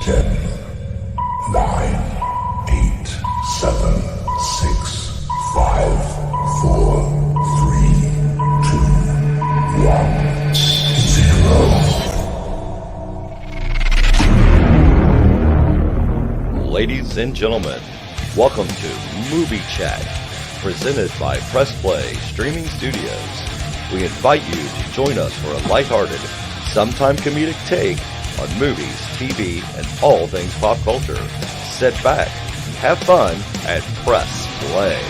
10, 9, 8, 7, 6, 5, 4, 3, 2, 1, 0. Ladies and gentlemen, welcome to Movie Chat, presented by Press Play Streaming Studios. We invite you to join us for a lighthearted, sometime comedic take on movies, TV, and all things pop culture. Sit back, have fun, and press play.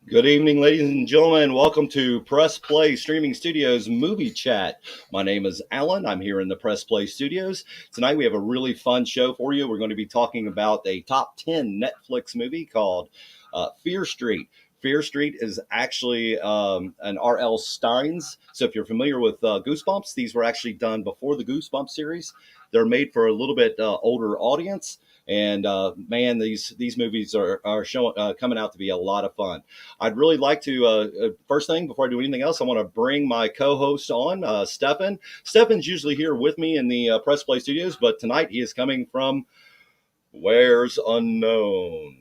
Good evening, ladies and gentlemen. Welcome to Press Play Streaming Studios Movie Chat. My name is Alan. I'm here in the Press Play Studios. Tonight we have a really fun show for you. We're going to be talking about a top 10 Netflix movie called Fear Streat. Fear Streat is actually an R.L. Stein's. So if you're familiar with Goosebumps, these were actually done before the Goosebumps series. They're made for a little bit older audience. And man, these movies are coming out to be a lot of fun. I'd really like to, first thing, before I do anything else, I want to bring my co-host on, Stefan. Stefan's usually here with me in the Press Play Studios, but tonight he is coming from Where's Unknown.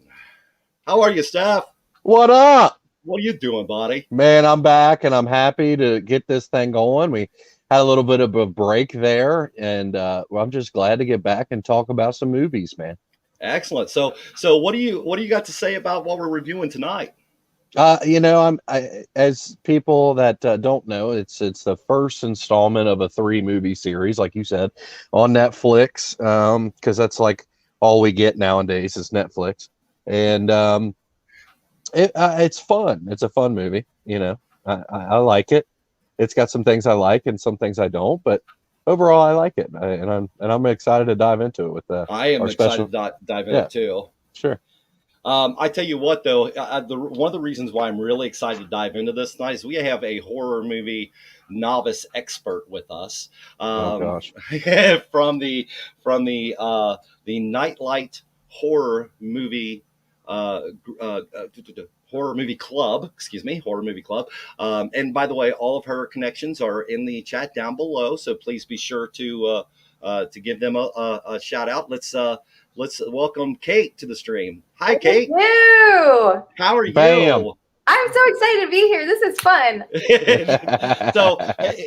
How are you, Steph? What up? What are you doing, buddy? Man, I'm back, and I'm happy to get this thing going. We had a little bit of a break there, and well, I'm just glad to get back and talk about some movies, man. Excellent. So what do you got to say about what we're reviewing tonight? As people that don't know, it's the first installment of a 3-movie series, like you said, on Netflix, because that's like all we get nowadays is Netflix, and it's fun. It's a fun movie. I like it. It's got some things I like and some things I don't, but overall I like it, and I'm excited to dive into it with I am excited to dive in it too. Sure. I tell you what, though, one of the reasons why I'm really excited to dive into this tonight is we have a horror movie novice expert with us. Oh gosh. from the NIGHTLIGHT horror movie Horror Movie Club. And by the way, all of her connections are in the chat down below, so please be sure to give them a shout out. Let's welcome Kate to the stream. Hi, Kate. Hello. How are you? Bam. I'm so excited to be here. This is fun. So,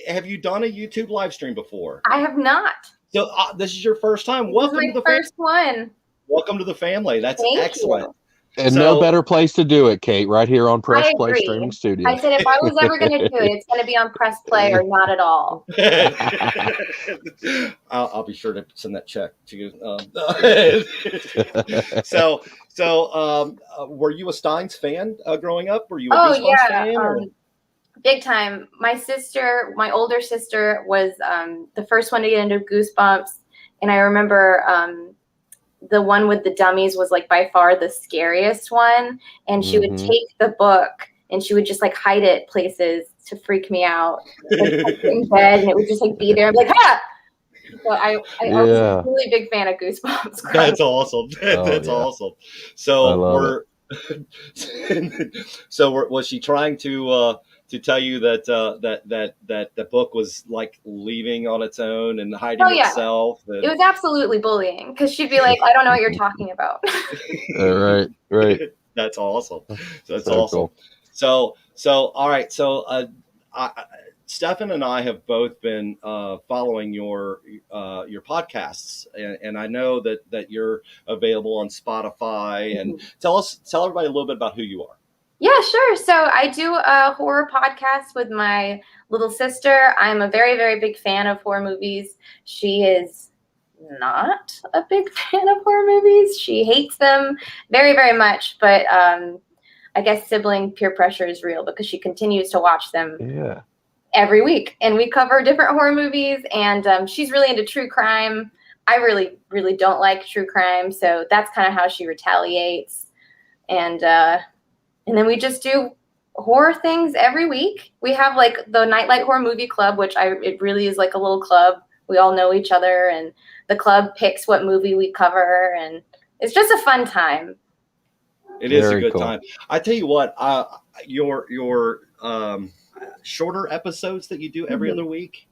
have you done a YouTube live stream before? I have not. So this is your first time. Welcome to the first one. Welcome to the family. That's Thank excellent. You. And no better place to do it, Kate, right here on Press Play Streaming Studios. I said if I was ever going to do it, it's going to be on Press Play or not at all. I'll be sure to send that check to you. So, were you a Steins fan growing up? Were you a Goosebumps fan? Big time. My older sister, was the first one to get into Goosebumps, and I remember the one with the dummies was like by far the scariest one, and she would take the book and she would just like hide it places to freak me out, like in bed, and it would just like be there. I'm like, ha! So I was a really big fan of Goosebumps. That's awesome. That's awesome. So was she trying to tell you that the book was like leaving on its own and hiding itself? It was absolutely bullying, because she'd be like, I don't know what you're talking about. Right. That's awesome. That's so awesome. Cool. So all right. So Stefan and I have both been following your podcasts, and I know that you're available on Spotify. And tell everybody a little bit about who you are. Yeah, sure. So I do a horror podcast with my little sister. I'm a very, very big fan of horror movies. She is not a big fan of horror movies. She hates them very, very much. But I guess sibling peer pressure is real, because she continues to watch them every week. And we cover different horror movies. And she's really into true crime. I really, really don't like true crime. So that's kind of how she retaliates. And then we just do horror things every week. We have like the NIGHTLIGHT Horror Movie Club, which it really is like a little club. We all know each other, and the club picks what movie we cover, and it's just a fun time. It is a Very good cool. time. I tell you what, your shorter episodes that you do every other week,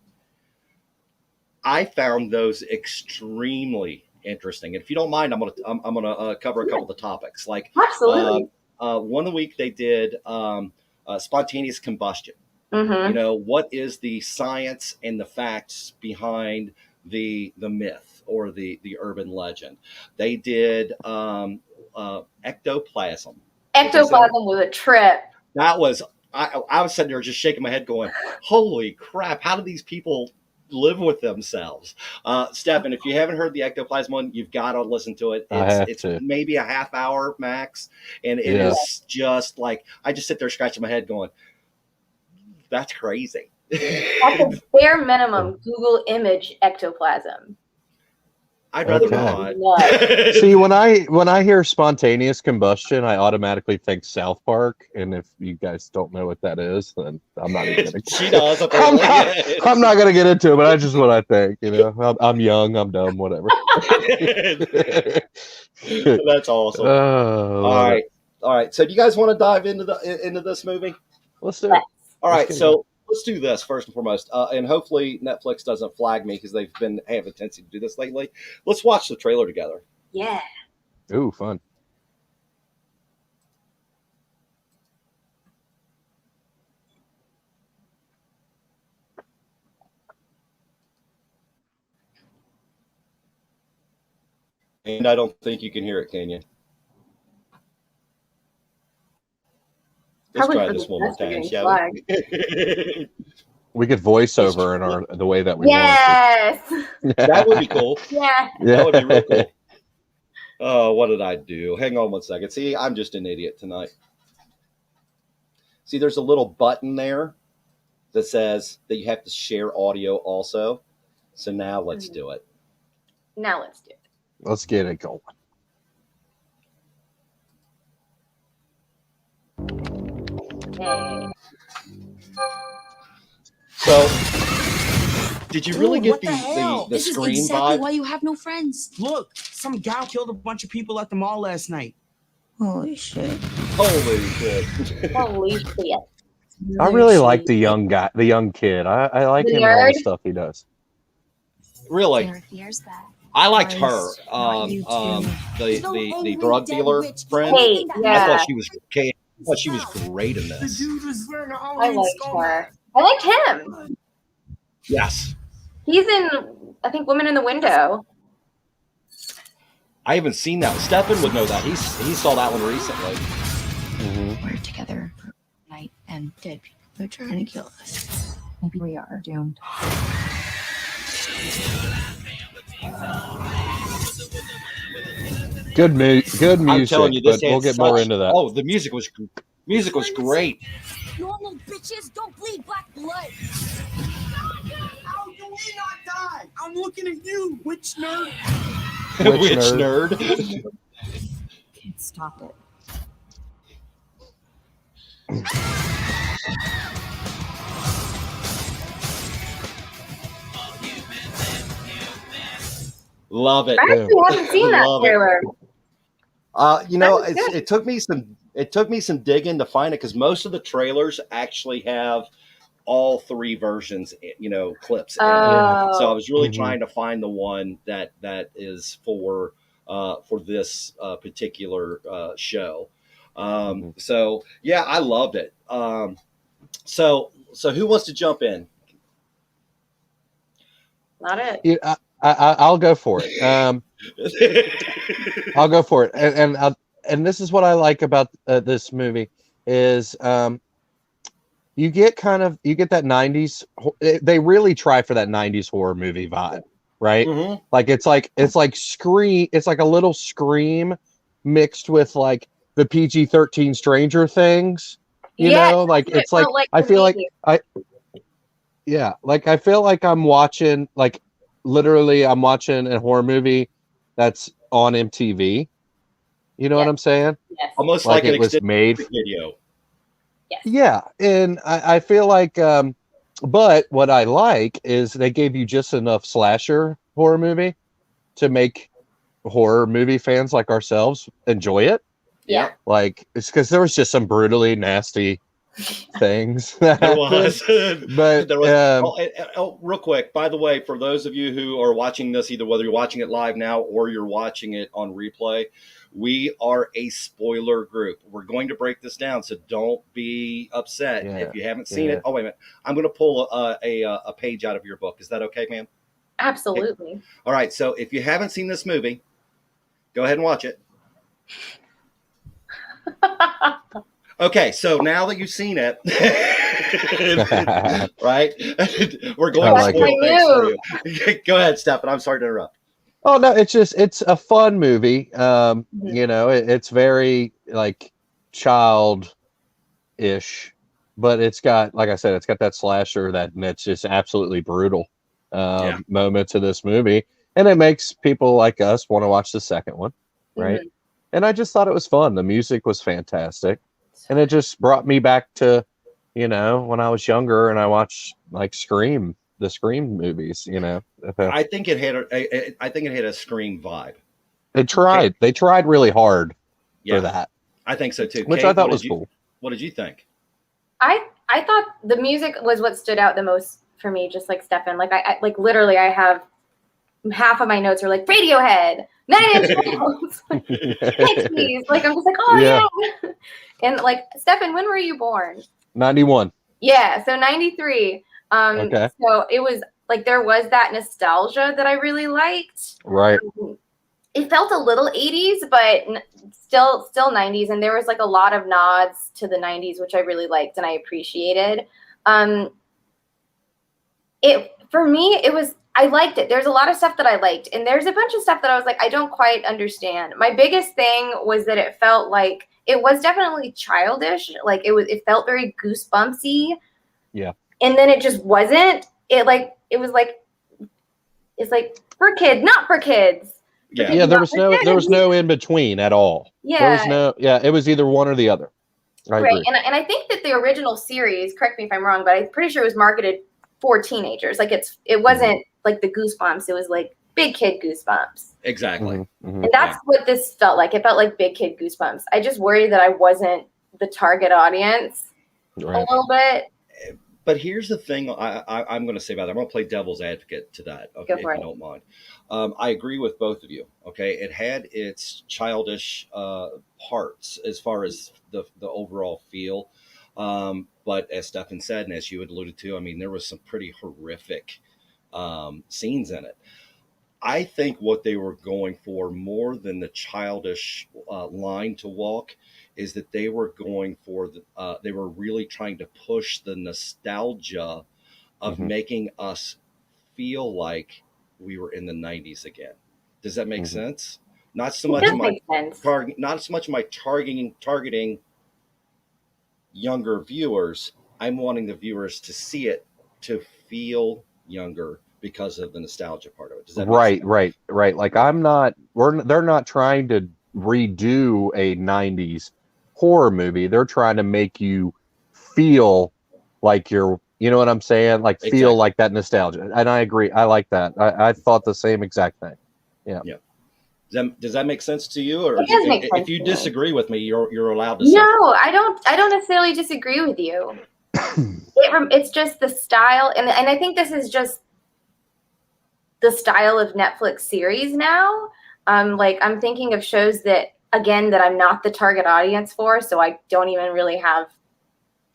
I found those extremely interesting. And if you don't mind, I'm gonna cover a couple of the topics. Like Absolutely. one week they did spontaneous combustion. Mm-hmm. You know, what is the science and the facts behind the myth or the urban legend? They did ectoplasm. Ectoplasm was a trip. That was I was sitting there just shaking my head, going, "Holy crap! How do these people live with themselves?" Stefan, if you haven't heard the ectoplasm one, you've got to listen to it. I have It's to. maybe a half hour max, and it is just like I just sit there scratching my head, going, "That's crazy." At the bare minimum, Google image ectoplasm. I'd rather Okay. not. Nuts. See, when I hear spontaneous combustion, I automatically think South Park, and if you guys don't know what that is, then I'm not even gonna. She does. I'm not gonna get into it, but that's just what I think. You know, I'm young, I'm dumb, whatever. That's awesome. All right. So, do you guys want to dive into this movie? Let's do it. All Let's right. get it So let's do this first and foremost, and hopefully Netflix doesn't flag me because they've have a tendency to do this lately. Let's watch the trailer together. Yeah. Ooh, fun. And I don't think you can hear it, can you? Let's Probably try for this the one more best of time, getting shall we? We could voice over in the way that we Yes. want That would be cool. Yeah. That would be real cool. Oh, what did I do? Hang on one second. See, I'm just an idiot tonight. See, there's a little button there that says that you have to share audio also. So now let's do it. Now let's do it. Let's get it going. Hey. So, did you really Dude, get what the hell? the This is Scream exactly vibe? why you have no friends. Look, some gal killed a bunch of people at the mall last night. Holy shit. Holy shit. Holy shit. I really like the young guy, the young kid. I like The him and all the nerd? stuff he does. Really? There fears that. I liked her. Not you two. The drug dealer friend. Hey, I yeah. thought she was great in The this. dude was wearing a I Halloween liked skull her. mask. I liked him. Yes. He's in, I think, Woman in the Window. I haven't seen that. Stefan would know that. He saw that one recently. We're together for a night and dead people are trying to kill us. Maybe we are doomed. Good music, I'm telling you, this but we'll had get more such- into that. Oh, the music was great. Normal bitches don't bleed black blood. How do we not die? I'm looking at you, witch nerd. Witch nerd. Can't stop it. Love it. I actually haven't seen that Love it. trailer. You know, That was good. it took me some digging to find it because most of the trailers actually have all three versions, you know, clips. In it. Oh. So I was really Mhm. trying to find the one that is for this particular show. So yeah, I loved it. So who wants to jump in? Not it. Yeah, I'll go for it. I'll go for it. And this is what I like about this movie is you get that 90s. They really try for that 90s horror movie vibe, right? Mhm. Like it's like Scream. It's like a little Scream mixed with like the PG-13 Stranger Things. You Yeah, know, like that's it's what it like felt I feel like to me. I feel like I'm watching like literally I'm watching a horror movie that's on MTV. You know what I'm saying? Yes. Almost Like like an it was extended made. video. Yes. Yeah, and I feel like, but what I like is they gave you just enough slasher horror movie to make horror movie fans like ourselves enjoy it. Yeah. Like, it's because there was just some brutally nasty things. There was. But There was. Real quick, by the way, for those of you who are watching this, either whether you're watching it live now or you're watching it on replay, we are a spoiler group. We're going to break this down, so don't be upset if you haven't seen it. Oh, wait a minute. I'm going to pull a page out of your book. Is that okay, ma'am? Absolutely. Okay. All right. So if you haven't seen this movie, go ahead and watch it. Okay, so now that you've seen it, right? We're going to spoil things for you. Go ahead, Stefan. I'm sorry to interrupt. Oh no, it's a fun movie. You know, it's very like child-ish, but it's got, like I said, it's got that slasher and it's just absolutely brutal moments of this movie, and it makes people like us want to watch the second one, right? And I just thought it was fun. The music was fantastic. And it just brought me back to, you know, when I was younger and I watched like the Scream movies, you know. I think it had a Scream vibe. They tried really hard for that. I think so too. Which Kate, I thought was cool. What did you think? I thought the music was what stood out the most for me, just like Stefan. Like I like literally I have half of my notes are like Radiohead, 9 Inch Nails, Pixies. Like I'm just like, oh yeah. And like Stefan, when were you born? 91. Yeah, so 93. Okay. So it was like there was that nostalgia that I really liked. Right. It felt a little 80s, but still 90s, and there was like a lot of nods to the 90s, which I really liked and I appreciated. For me, I liked it. There's a lot of stuff that I liked, and there's a bunch of stuff that I was like, I don't quite understand. My biggest thing was that it felt like it was definitely childish. Like it felt very goosebumpsy. Yeah. And then it just wasn't. It's like for kids, not for kids. Yeah, there was no in between at all. Yeah. It was either one or the other. I agree. And I think that the original series, correct me if I'm wrong, but I'm pretty sure it was marketed for teenagers. Like it wasn't like the Goosebumps. It was like big kid Goosebumps. Exactly. And that's what this felt like. It felt like big kid Goosebumps. I just worried that I wasn't the target audience a little bit. But here's the thing I'm going to say about that. I'm going to play devil's advocate to that, okay, if you don't mind. I agree with both of you, okay? It had its childish parts as far as the overall feel. But as Stefan said, and as you had alluded to, I mean, there was some pretty horrific scenes in it. I think what they were going for more than the childish line to walk is that they were going for they were really trying to push the nostalgia of making us feel like we were in the 90s again. Does that make sense? Not so much my targeting younger viewers. I'm wanting the viewers to see it, to feel younger because of the nostalgia part of it. Does that make sense? Right. Like they're not trying to redo a 90s horror movie. They're trying to make you feel like you're, you know what I'm saying? Like feel like that nostalgia. And I agree. I like that. I thought the same exact thing. Yeah. Does that make sense to you? Or if you disagree with me, you're allowed to say. No, I don't necessarily disagree with you. It's just the style, and I think this is just the style of Netflix series now. Like I'm thinking of shows that I'm not the target audience for, so I don't even really have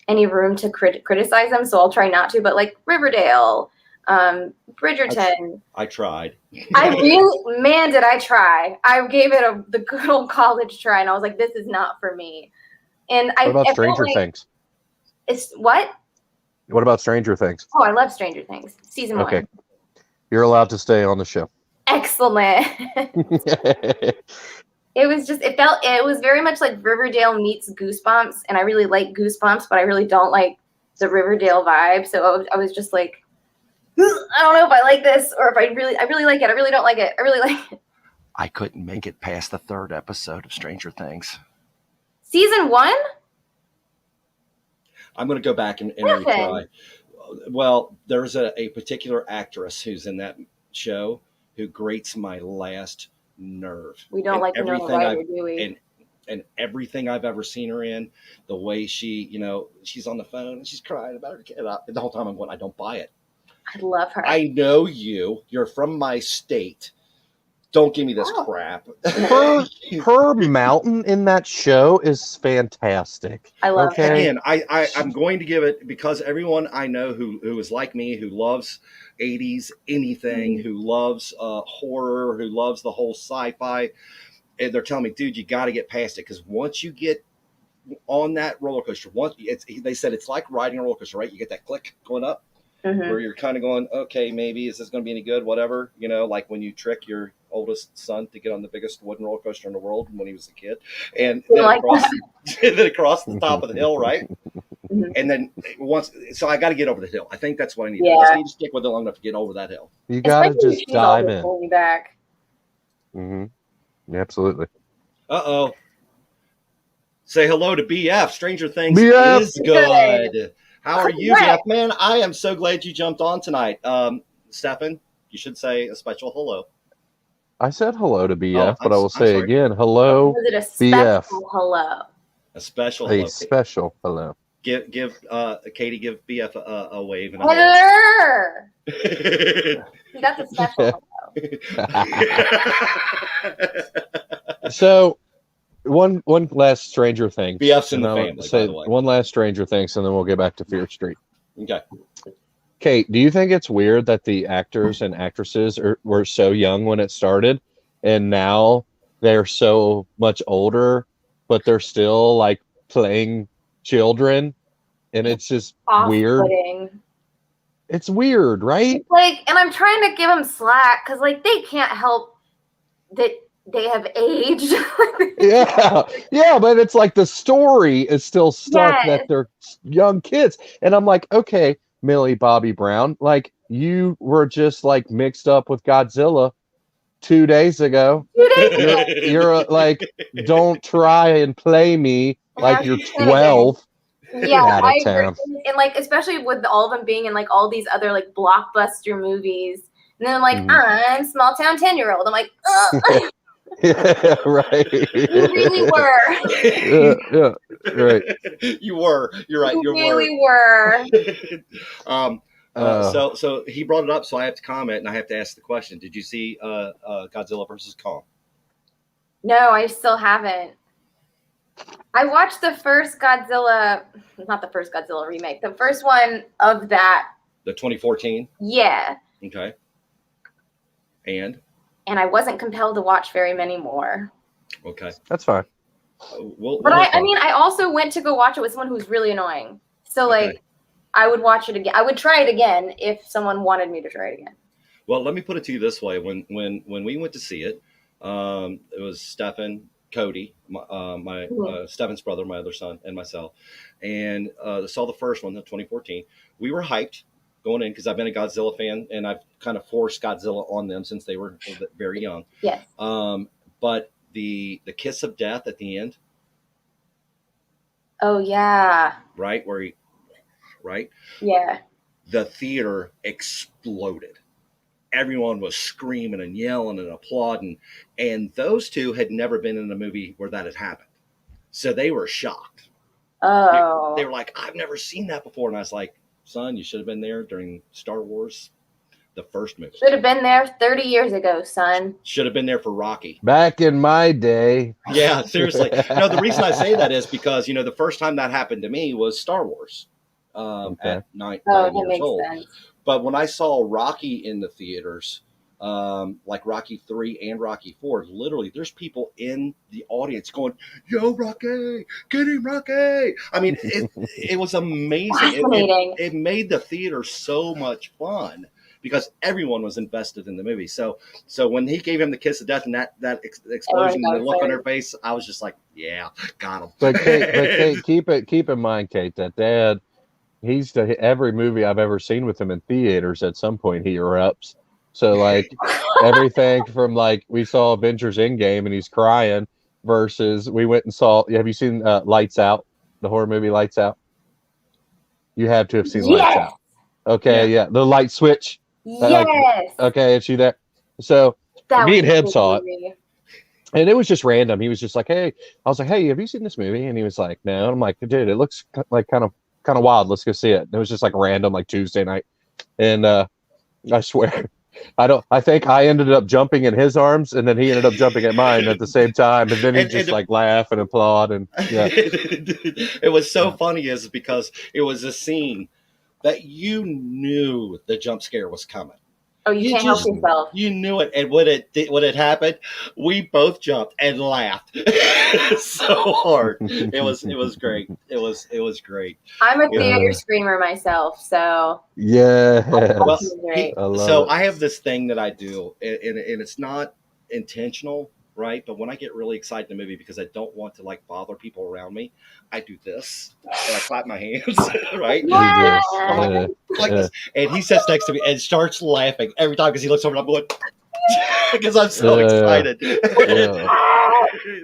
any room to criticize them. So I'll try not to. But like Riverdale, Bridgerton. I tried. Did I try? I gave it the good old college try, and I was like, this is not for me. And what about Stranger Things? It's what? What about Stranger Things? Oh, I love Stranger Things. Season 1. Okay. You're allowed to stay on the show. Excellent. It was very much like Riverdale meets Goosebumps, and I really like Goosebumps, but I really don't like the Riverdale vibe. So I was just like, I don't know if I like this, or if I really like it. I really don't like it. I really like it. I couldn't make it past the 3rd episode of Stranger Things. Season 1? I'm going to go back and retry. Well, there's a particular actress who's in that show who grates my last nerve. We don't like Winona Ryder, do we? and everything I've ever seen her in, the way she, you know, she's on the phone and she's crying about her kid. The whole time I'm going, I don't buy it. I love her. I know you. You're from my state. Don't give me this crap. Her mountain in that show is fantastic. I love her. Again, I'm going to give it, because everyone I know who is like me, who loves 80s anything, who loves horror, who loves the whole sci-fi, and they're telling me, dude, you got to get past it, because once you get on that roller coaster, they said it's like riding a roller coaster, right? You get that click going up, where you're kind of going, okay, maybe is this going to be any good? Whatever, you know, like when you trick your oldest son to get on the biggest wooden roller coaster in the world when he was a kid, and then, across the top of the hill, right? And then so I got to get over the hill. I think that's what I need. I just need to stick with it long enough to get over that hill. You got to just dive in. Pull me back. Absolutely. Say hello to BF. Stranger Things BF. is good. How are you, BF? Man, I am so glad you jumped on tonight. Stefan, you should say a special hello. I said hello to BF, but I will I'm say sorry. again, hello, Was it a BF. special hello? A special hello. A special hello. Give Katie, give BF a wave. And Hello. You got the special hello. So, one last Stranger Things. BF's in the family, by the way. One last Stranger Things, and then we'll get back to Fear Street. Okay. Kate, do you think it's weird that the actors and actresses were so young when it started, and now they're so much older, but they're still like playing children, and it's just weird. It's weird, right? It's like, and I'm trying to give them slack because, like, they can't help that they have aged. yeah, but it's like the story is still stuck that they're young kids, and I'm like, okay, Millie Bobby Brown, like you were just like mixed up with Godzilla 2 days ago. You're like, don't try and play me like you're 12. Yeah, I agree. And like, especially with all of them being in like all these other like blockbuster movies, and then like, I'm small town 10-year-old. I'm like, ugh. Yeah, right. You really were. Yeah, right. You were. You're right. You really were. So he brought it up, so I have to comment and I have to ask the question. Did you see Godzilla versus Kong? No, I still haven't. I watched the first Godzilla, not the first Godzilla remake, the first one of that. The 2014? Yeah. Okay. And I wasn't compelled to watch very many more. Okay. That's fine. But I mean, I also went to go watch it with someone who was really annoying. So, like, I would watch it again. I would try it again if someone wanted me to try it again. Well, let me put it to you this way. When we went to see it, it was Stefan, Cody, my Stefan's brother, my other son, and myself. And saw the first one, the 2014. We were hyped going in because I've been a Godzilla fan, and I've kind of forced Godzilla on them since they were very young. Yes. But the kiss of death at the end. Oh, yeah. Right? Right? Yeah. The theater exploded. Everyone was screaming and yelling and applauding. And those two had never been in a movie where that had happened. So they were shocked. Oh. They were like, I've never seen that before. And I was like, son, you should have been there during Star Wars, the first movie. Should have been there 30 years ago, son. Should have been there for Rocky. Back in my day. Yeah, seriously. No, the reason I say that is because, the first time that happened to me was Star Wars at 9 years old. Sense. But when I saw Rocky in the theaters, like Rocky 3 and Rocky 4, literally there's people in the audience going, yo, Rocky, get him, Rocky. I mean, it was amazing. It made the theater so much fun because everyone was invested in the movie. So when he gave him the kiss of death and that explosion and the look on her face, I was just like, yeah, got him. But Kate, keep in mind, Kate, that Dad, every movie I've ever seen with him in theaters, at some point he erupts. So like everything from like we saw Avengers Endgame and he's crying versus we went and saw. Have you seen Lights Out, the horror movie Lights Out? You have to have seen Lights Out. Okay, yeah, the light switch. Yes. Okay, is she there? So me and him saw it. And it was just random. He was just like, "Hey," I was like, "Hey, have you seen this movie?" And he was like, "No." And I'm like, "Dude, it looks like kind of wild. Let's go see it." And it was just like random, like Tuesday night. And I swear, I think I ended up jumping in his arms, and then he ended up jumping at mine at the same time. And then he just like laugh and applaud, and yeah. It was so funny, is because it was a scene that you knew the jump scare was coming. Oh, you can't help yourself. You knew it, and when it happened, we both jumped and laughed so hard. It was great. It was great. I'm a theater screamer myself, so yeah. Well, great. I have this thing that I do, and it's not intentional, right? But when I get really excited in a movie because I don't want to like bother people around me, I do this and I clap my hands, right? Yeah. Like this. And he sits next to me and starts laughing every time because he looks over and I'm going because I'm so excited.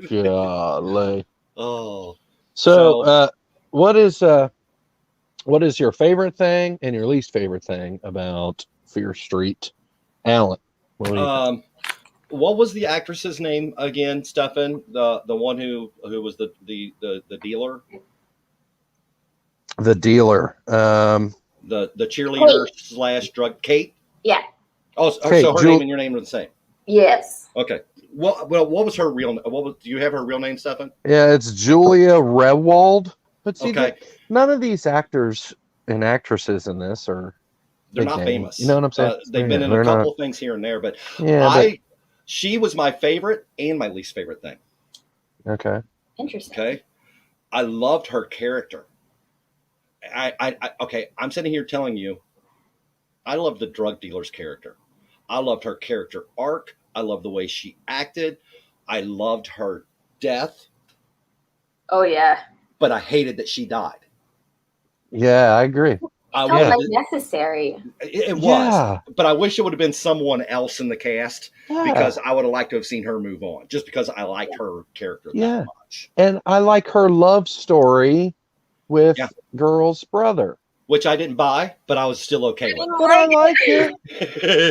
Golly. Oh. So what is your favorite thing and your least favorite thing about Fear Street? Alan, what do you think? What was the actress's name again, Stefan? The one who was the dealer? The dealer. The cheerleader / drug Kate? Yeah. Oh, Kate, so her name and your name are the same. Yes. Okay. Well, what was her real? Do you have her real name, Stefan? Yeah, it's Julia Rewald. But see, okay. None of these actors and actresses in this they're not famous. You know what I'm saying? They've been in a couple of things here and there, but she was my favorite and my least favorite thing. Okay. Interesting. Okay. I loved her character. I'm sitting here telling you, I love the drug dealer's character. I loved her character arc. I loved the way she acted. I loved her death. Oh, yeah. But I hated that she died. Yeah, I agree. Unnecessary. It was. But I wish it would have been someone else in the cast because I would have liked to have seen her move on just because I liked her character that much. And I like her love story with girl's brother. Which I didn't buy, but I was still okay with. But I like it.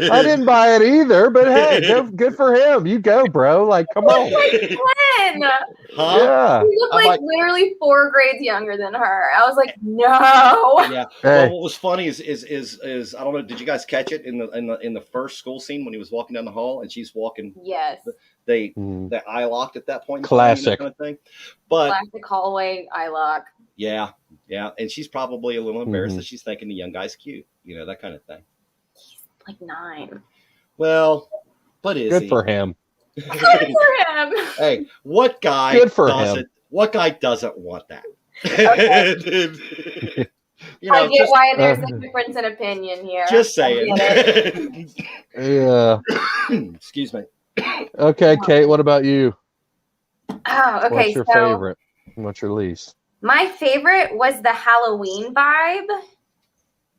I didn't buy it either, but hey, good for him. You go, bro. Like, come on. Huh? Yeah. He looked like literally 4 grades younger than her. I was like, no. Yeah. Well, what was funny is I don't know. Did you guys catch it in the first school scene when he was walking down the hall and she's walking? Yes. The eye locked at that point. Classic. Kind of thing. But classic hallway eye lock. Yeah. Yeah. And she's probably a little embarrassed that she's thinking the young guy's cute. You know, that kind of thing. He's like 9. Well, but is good he? For him. Good for him. Hey, what guy good for him. What guy doesn't want that? Okay. I get why there's a difference in opinion here. Just saying. Yeah. Excuse me. Okay, Kate, what about you? Oh, okay. What's your favorite? What's your least? My favorite was the Halloween vibe.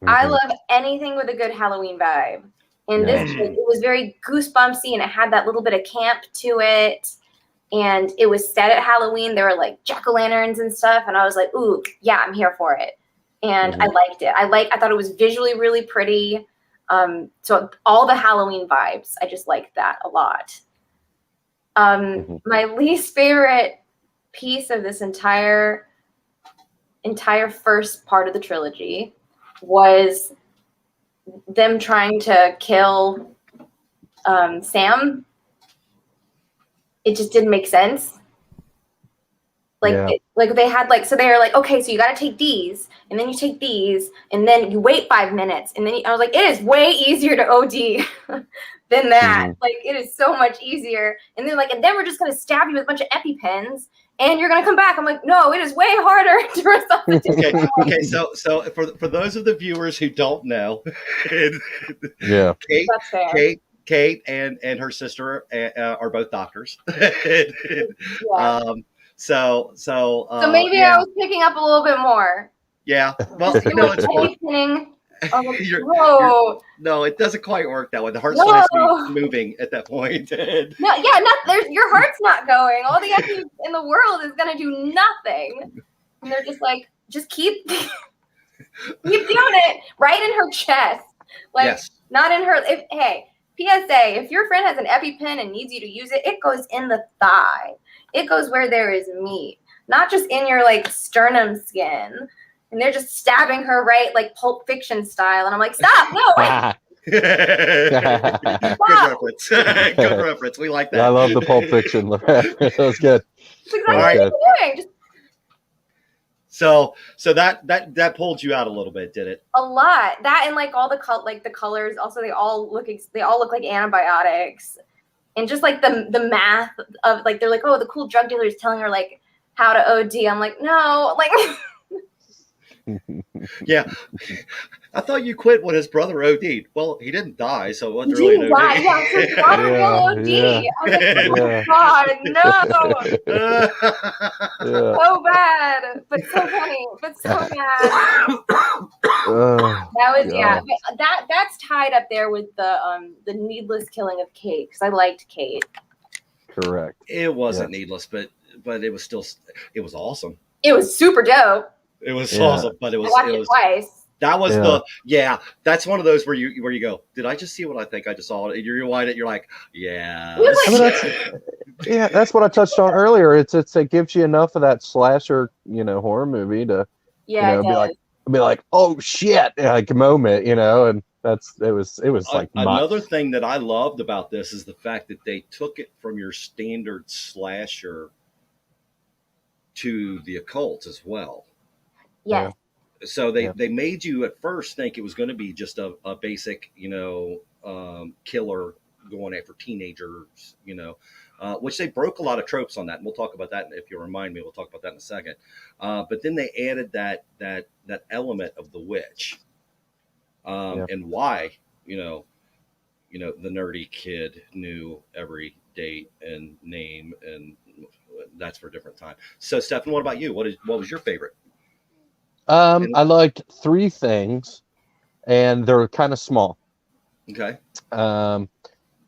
I love anything with a good Halloween vibe. And this, it was very goosebumpsy and it had that little bit of camp to it. And it was set at Halloween. There were like jack-o'-lanterns and stuff. And I was like, ooh, yeah, I'm here for it. And I liked it. I thought it was visually really pretty. So all the Halloween vibes, I just liked that a lot. My least favorite piece of this entire first part of the trilogy was them trying to kill Sam. It just didn't make sense. Like they had so they were like, okay, so you got to take these, and then you take these, and then you wait 5 minutes, and then I was like, it is way easier to OD than that. Like, it is so much easier. And then and then we're just gonna stab you with a bunch of EpiPens, and you're gonna come back. I'm like, no, it is way harder to resuscitate. Okay. So for those of the viewers who don't know, Kate and her sister are both doctors. So maybe I was picking up a little bit more. Yeah. Well, it's no, it doesn't quite work that way. The heart's supposed to be moving at that point. Your heart's not going. All the epi in the world is gonna do nothing. And they're just like, just keep doing it right in her chest. Not in her. Hey, PSA, if your friend has an EpiPen and needs you to use it, it goes in the thigh. It goes where there is meat, not just in your like sternum skin. And they're just stabbing her right like Pulp Fiction style. And I'm like, stop, no, wait. Good reference. Good reference. We like that. I love the Pulp Fiction. That was good. That's exactly what you're doing. Just So that pulled you out a little bit, did it? a lot. That and like all the the colors. Also, they all look like antibiotics, and just like the math of like they're like, oh, the cool drug dealer is telling her like how to OD. I'm like, no, like. Yeah, I thought you quit when his brother OD'd. Well, he didn't die, so it wasn't really an OD. Yeah, so it's not a real OD. Yeah. I was like, oh my God, no. So bad, but so funny, but so bad. That was that's tied up there with the needless killing of Kate because I liked Kate. Correct. It wasn't needless, but it was still awesome. It was super dope. It was awesome, but it was. I watched it twice. That was that's one of those where you go, did I just see what I think I just saw? And you rewind it, you're like, yeah. That's what I touched on earlier. It gives you enough of that slasher, horror movie to be like, oh shit, like a moment, and it was like another thing that I loved about this is the fact that they took it from your standard slasher to the occult as well. Yes. So they made you at first think it was going to be just a basic, killer going after teenagers, which they broke a lot of tropes on that. And we'll talk about that. If you remind me, we'll talk about that in a second. But then they added that element of the witch and why, the nerdy kid knew every date and name, and that's for a different time. So Stefan, what about you? What was your favorite? I liked three things, and they're kind of small. Okay. I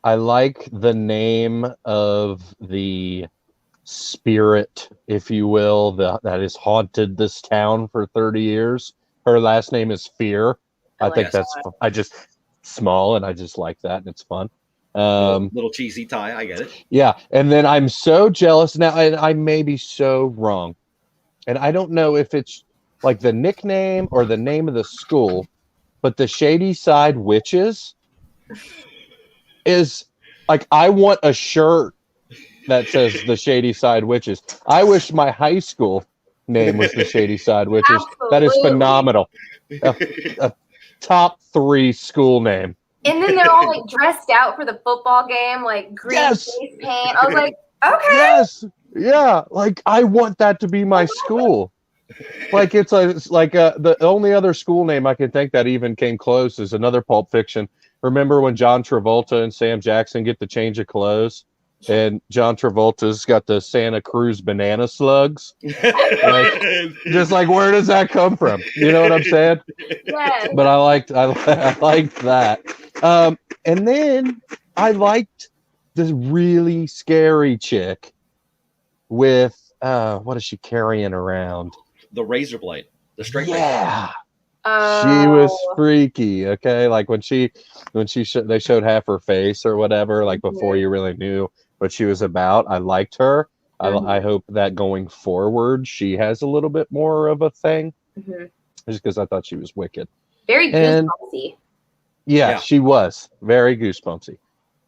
like the name of the spirit, if you will, that has haunted this town for 30 years. Her last name is Fear. I think that's small, and I just like that, and it's fun. Little cheesy tie, I get it. Yeah, and then I'm so jealous now, and I may be so wrong, and I don't know if it's like the nickname or the name of the school, but the Shady Side Witches is like, I want a shirt that says the Shady Side Witches. I wish my high school name was the Shady Side Witches. Absolutely. That is phenomenal. A top 3 school name. And then they're all like dressed out for the football game, like green face paint. I was like, okay. Yes. Yeah. Like, I want that to be my school. Like it's like the only other school name I can think that even came close is another Pulp Fiction. Remember when John Travolta and Sam Jackson get the change of clothes, and John Travolta's got the Santa Cruz banana slugs? Just like, where does that come from? You know what I'm saying? Yes. But I liked that. And then I liked this really scary chick with what is she carrying around? The razor blade, the straight razor. Yeah. She was freaky. Okay, like when they showed half her face or whatever, like before you really knew what she was about. I liked her. I hope that going forward she has a little bit more of a thing, just because I thought she was wicked. Very goosebumpy. Yeah, she was very goosebumpsy,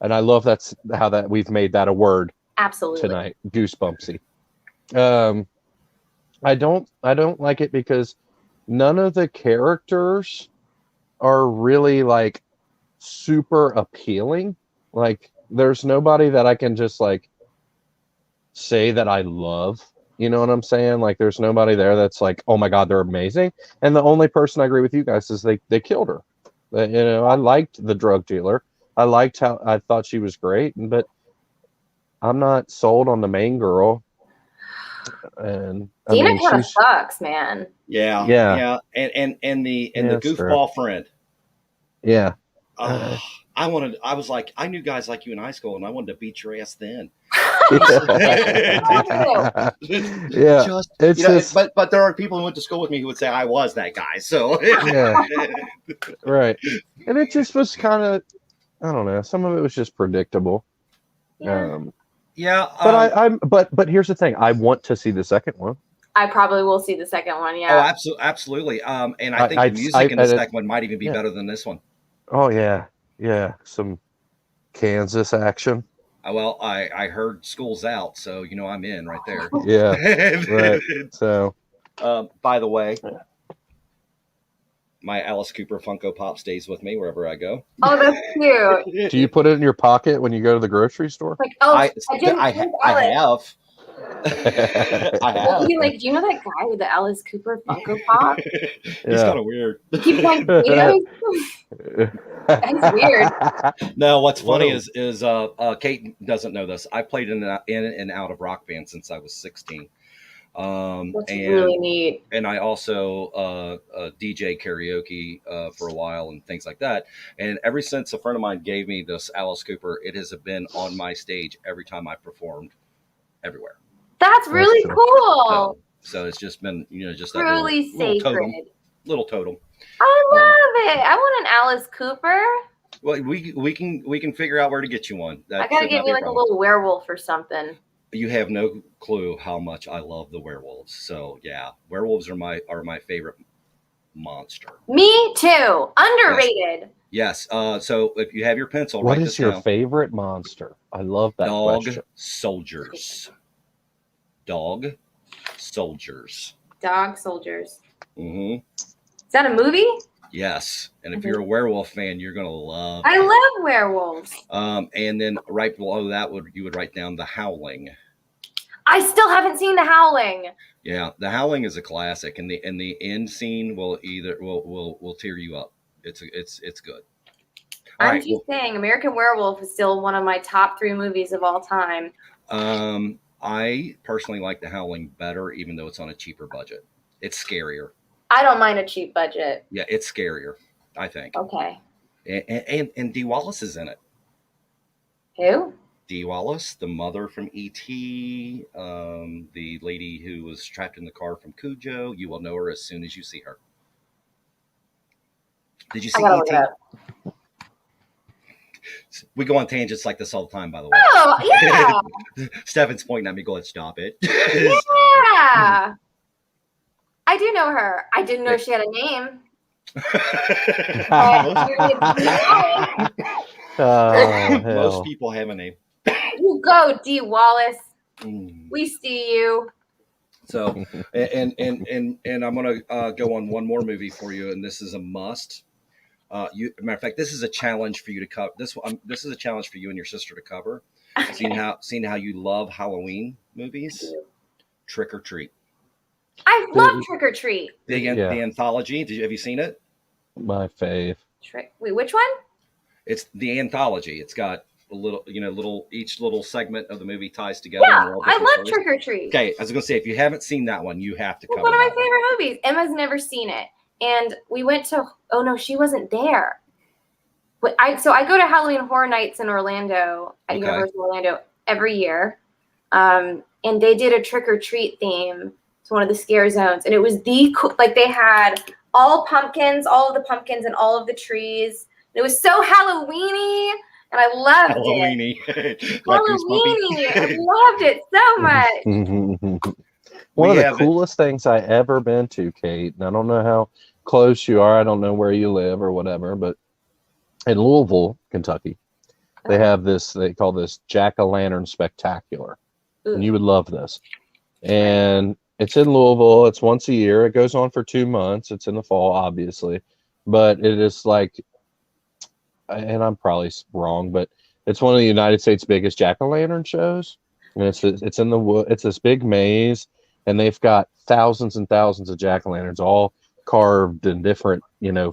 and I love that's how that we've made that a word. Absolutely. Tonight, goosebumpsy. I don't like it because none of the characters are really like super appealing. Like, there's nobody that I can just like say that I love. You know what I'm saying? Like, there's nobody there that's like, oh my God, they're amazing. And the only person I agree with you guys is they killed her. I liked the drug dealer. I liked how I thought she was great, but I'm not sold on the main girl. And Dina kind of sucks, man. Yeah. And the goofball friend. Yeah. I knew guys like you in high school, and I wanted to beat your ass then. But there are people who went to school with me who would say I was that guy. So right, and it just was kind of I don't know. Some of it was just predictable. Yeah. Yeah, But here's the thing. I want to see the second one. I probably will see the second one. Yeah. oh, absolutely. And I think the music in the second one might even be better than this one. Oh yeah, yeah. Some Kansas action. Well, I heard school's out, so I'm in right there. Yeah, right. So, by the way, my Alice Cooper Funko Pop stays with me wherever I go. Oh, that's cute. do you put it in your pocket when you go to the grocery store? Like, oh, I Alice. have. I Well, have. do you know that guy with the Alice Cooper Funko Pop? He's kind of weird. He keeps playing potatoes. That's weird. No, what's funny Whoa. is Kate doesn't know this. I played in and out of rock bands since I was 16. That's really neat. And I also DJ karaoke for a while and things like that. And ever since a friend of mine gave me this Alice Cooper, it has been on my stage every time I performed everywhere. That's really cool. So it's just been, just that Truly sacred. Little totem. I love it. I want an Alice Cooper. Well, we can figure out where to get you one. I gotta get me like a little werewolf or something. You have no clue how much I love the werewolves. So yeah, werewolves are my favorite monster. Me too. Underrated. Yes. So if you have your pencil, what write is this your down. favorite monster? I love that question. Soldiers. Dog soldiers. Dog soldiers. Mm-hmm. Is that a movie? Yes. And if you're a werewolf fan, you're gonna love. I love werewolves. And then right below that you would write down the Howling. I still haven't seen The Howling. Yeah, the Howling is a classic, and the end scene will tear you up. It's good. I'm just saying, American Werewolf is still one of my top 3 movies of all time. I personally like the Howling better, even though it's on a cheaper budget. It's scarier. I don't mind a cheap budget. Yeah, it's scarier, I think. Okay. And Dee Wallace is in it. Who? Dee Wallace, the mother from E.T., the lady who was trapped in the car from Cujo. You will know her as soon as you see her. Did you see E.T.? We go on tangents like this all the time, by the way. Oh, yeah. Stefan's pointing at me, going, stop it. Yeah. I do know her. I didn't know she had a name. Most people have a name. You go, Dee Wallace. We see you. So, and I'm gonna go on one more movie for you, and this is a must. Matter of fact, this is a challenge for you to cover. This is a challenge for you and your sister to cover. Okay. Seeing how you love Halloween movies. Trick or Treat. I love Trick or Treat. The anthology. Have you seen it? My fave. Wait, which one? It's the anthology. It's got a little, each little segment of the movie ties together. Yeah, I love Trick or Treat. Okay, I was going to say, if you haven't seen that one, you have to cover. One of my favorite movies. Emma's never seen it, and we went to. Oh no, she wasn't there. But I go to Halloween Horror Nights in Orlando at Universal Orlando every year, and they did a Trick or Treat theme. It's one of the scare zones, and it was they had all pumpkins, all of the pumpkins, and all of the trees. It was so Halloweeny, and I loved it. Halloweeny. I loved it so much. One of the coolest things I ever been to, Kate, and I don't know how close you are. I don't know where you live or whatever, but in Louisville, Kentucky, they have this, they call this Jack-o'-lantern Spectacular. Ooh. And you would love this. And it's in Louisville. It's once a year. It goes on for 2 months. It's in the fall, obviously. But it is like, and I'm probably wrong, but it's one of the United States' biggest jack-o'-lantern shows. And it's in the wood. It's this big maze, and they've got thousands and thousands of jack-o'-lanterns, all carved in different,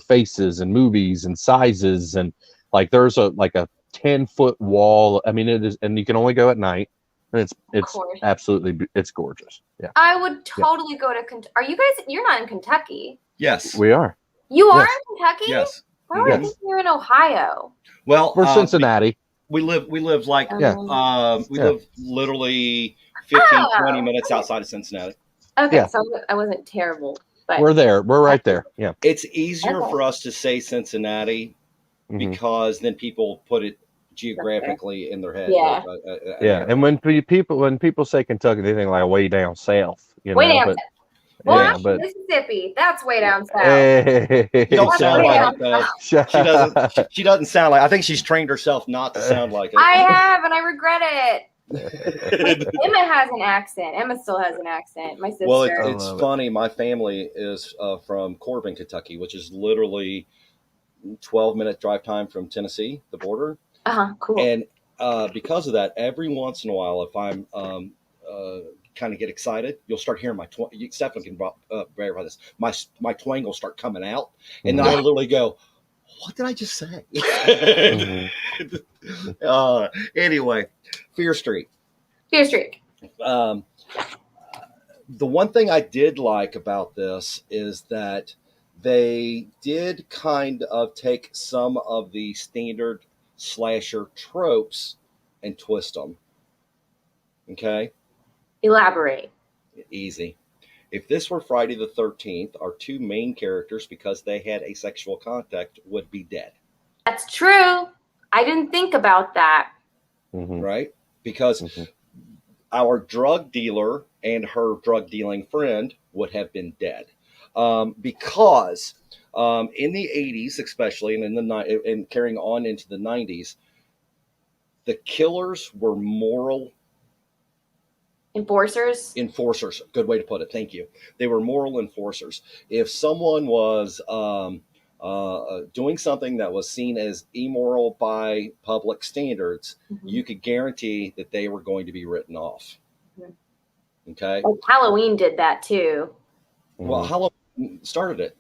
faces and movies and sizes. And like there's a 10-foot wall. I mean, it is, and you can only go at night. And it's absolutely, it's gorgeous. Yeah. I would totally go to Kentucky. Are you guys, you're not in Kentucky? Yes. We are. You are in Kentucky? Yes. Why would I think you're in Ohio? Well, we're Cincinnati. We live like, we live literally 15-20 minutes outside of Cincinnati. Okay, so I wasn't terrible. But we're there. We're right there. Yeah. It's easier for us to say Cincinnati because then people put it geographically in their head. Yeah. Yeah, and when people say Kentucky, they think like way down south, Way down but south. Well, yeah, actually, but Mississippi, that's way down south. hey, You don't shut sound like up. it, though. She doesn't sound like. I think she's trained herself not to sound like it. I have, and I regret it. Emma has an accent. Emma still has an accent. My sister. Well, it's funny. My family is from Corbin, Kentucky, which is literally 12-minute drive time from Tennessee, the border. Cool. And because of that, every once in a while, if I'm kind of get excited, you'll start hearing my Stefan can verify this. My twang will start coming out, and then I literally go, "What did I just say?" Anyway, Fear Street. Fear Street. The one thing I did like about this is that they did kind of take some of the standard slasher tropes and twist them. Okay? Elaborate. Easy. If this were Friday the 13th, our two main characters, because they had asexual contact, would be dead. That's true. I didn't think about that. Right? Because our drug dealer and her drug dealing friend would have been dead. Because in the 80s, especially, and carrying on into the 90s, the killers were moral enforcers. Good way to put it. Thank you. They were moral enforcers. If someone was doing something that was seen as immoral by public standards, you could guarantee that they were going to be written off. Okay. Like Halloween did that too. Well, Halloween started it.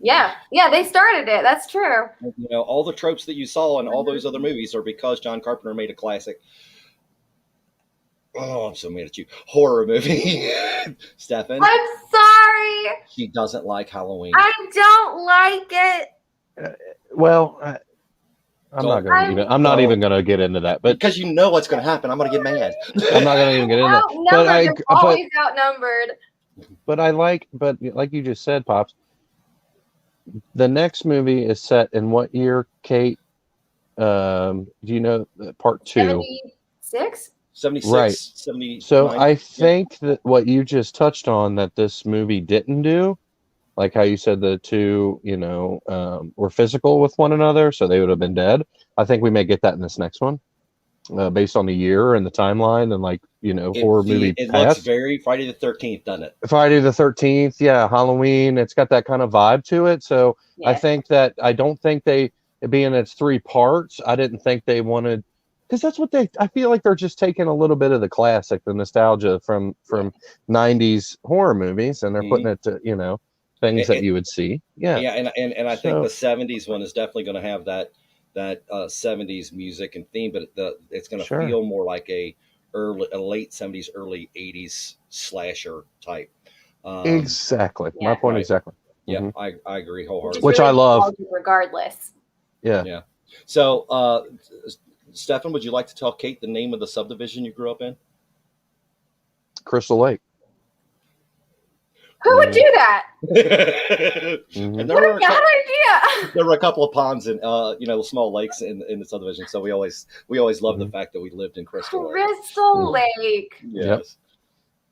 Yeah, they started it. That's true. You know, all the tropes that you saw in all those other movies are because John Carpenter made a classic. Oh, I'm so mad at you. Horror movie. Stefan. I'm sorry. She doesn't like Halloween. I don't like it. Well, I'm not even going to get into that, but because you know what's going to happen, I'm going to get mad. I'm not going to even get into that. But always outnumbered. But like you just said, Pops, the next movie is set in what year, Kate? Do you know part 2? 76? 76, right. 79. So I think that what you just touched on that this movie didn't do, like how you said the two, were physical with one another, so they would have been dead. I think we may get that in this next one, based on the year and the timeline and horror movie. It looks very Friday the 13th, doesn't it? Friday the 13th, yeah, Halloween. It's got that kind of vibe to it. So yeah. I don't think they, being it's 3 parts, I didn't think they wanted. Because that's what I feel like they're just taking a little bit of the classic, the nostalgia from 90s horror movies, and they're putting it to, things that you would see. Yeah. Yeah. And I think the 70s one is definitely going to have that 70s music and theme, but it's going to feel more like a late 70s, early 80s slasher type. Exactly. Yeah. My point exactly. Yeah. I agree wholeheartedly. Which I love. Regardless. Yeah. Yeah. So, Stefan, would you like to tell Kate the name of the subdivision you grew up in? Crystal Lake. Who would do that? And there were idea. There were a couple of ponds and small lakes in the subdivision, so we always loved the fact that we lived in Crystal Lake. Crystal Lake. Yes.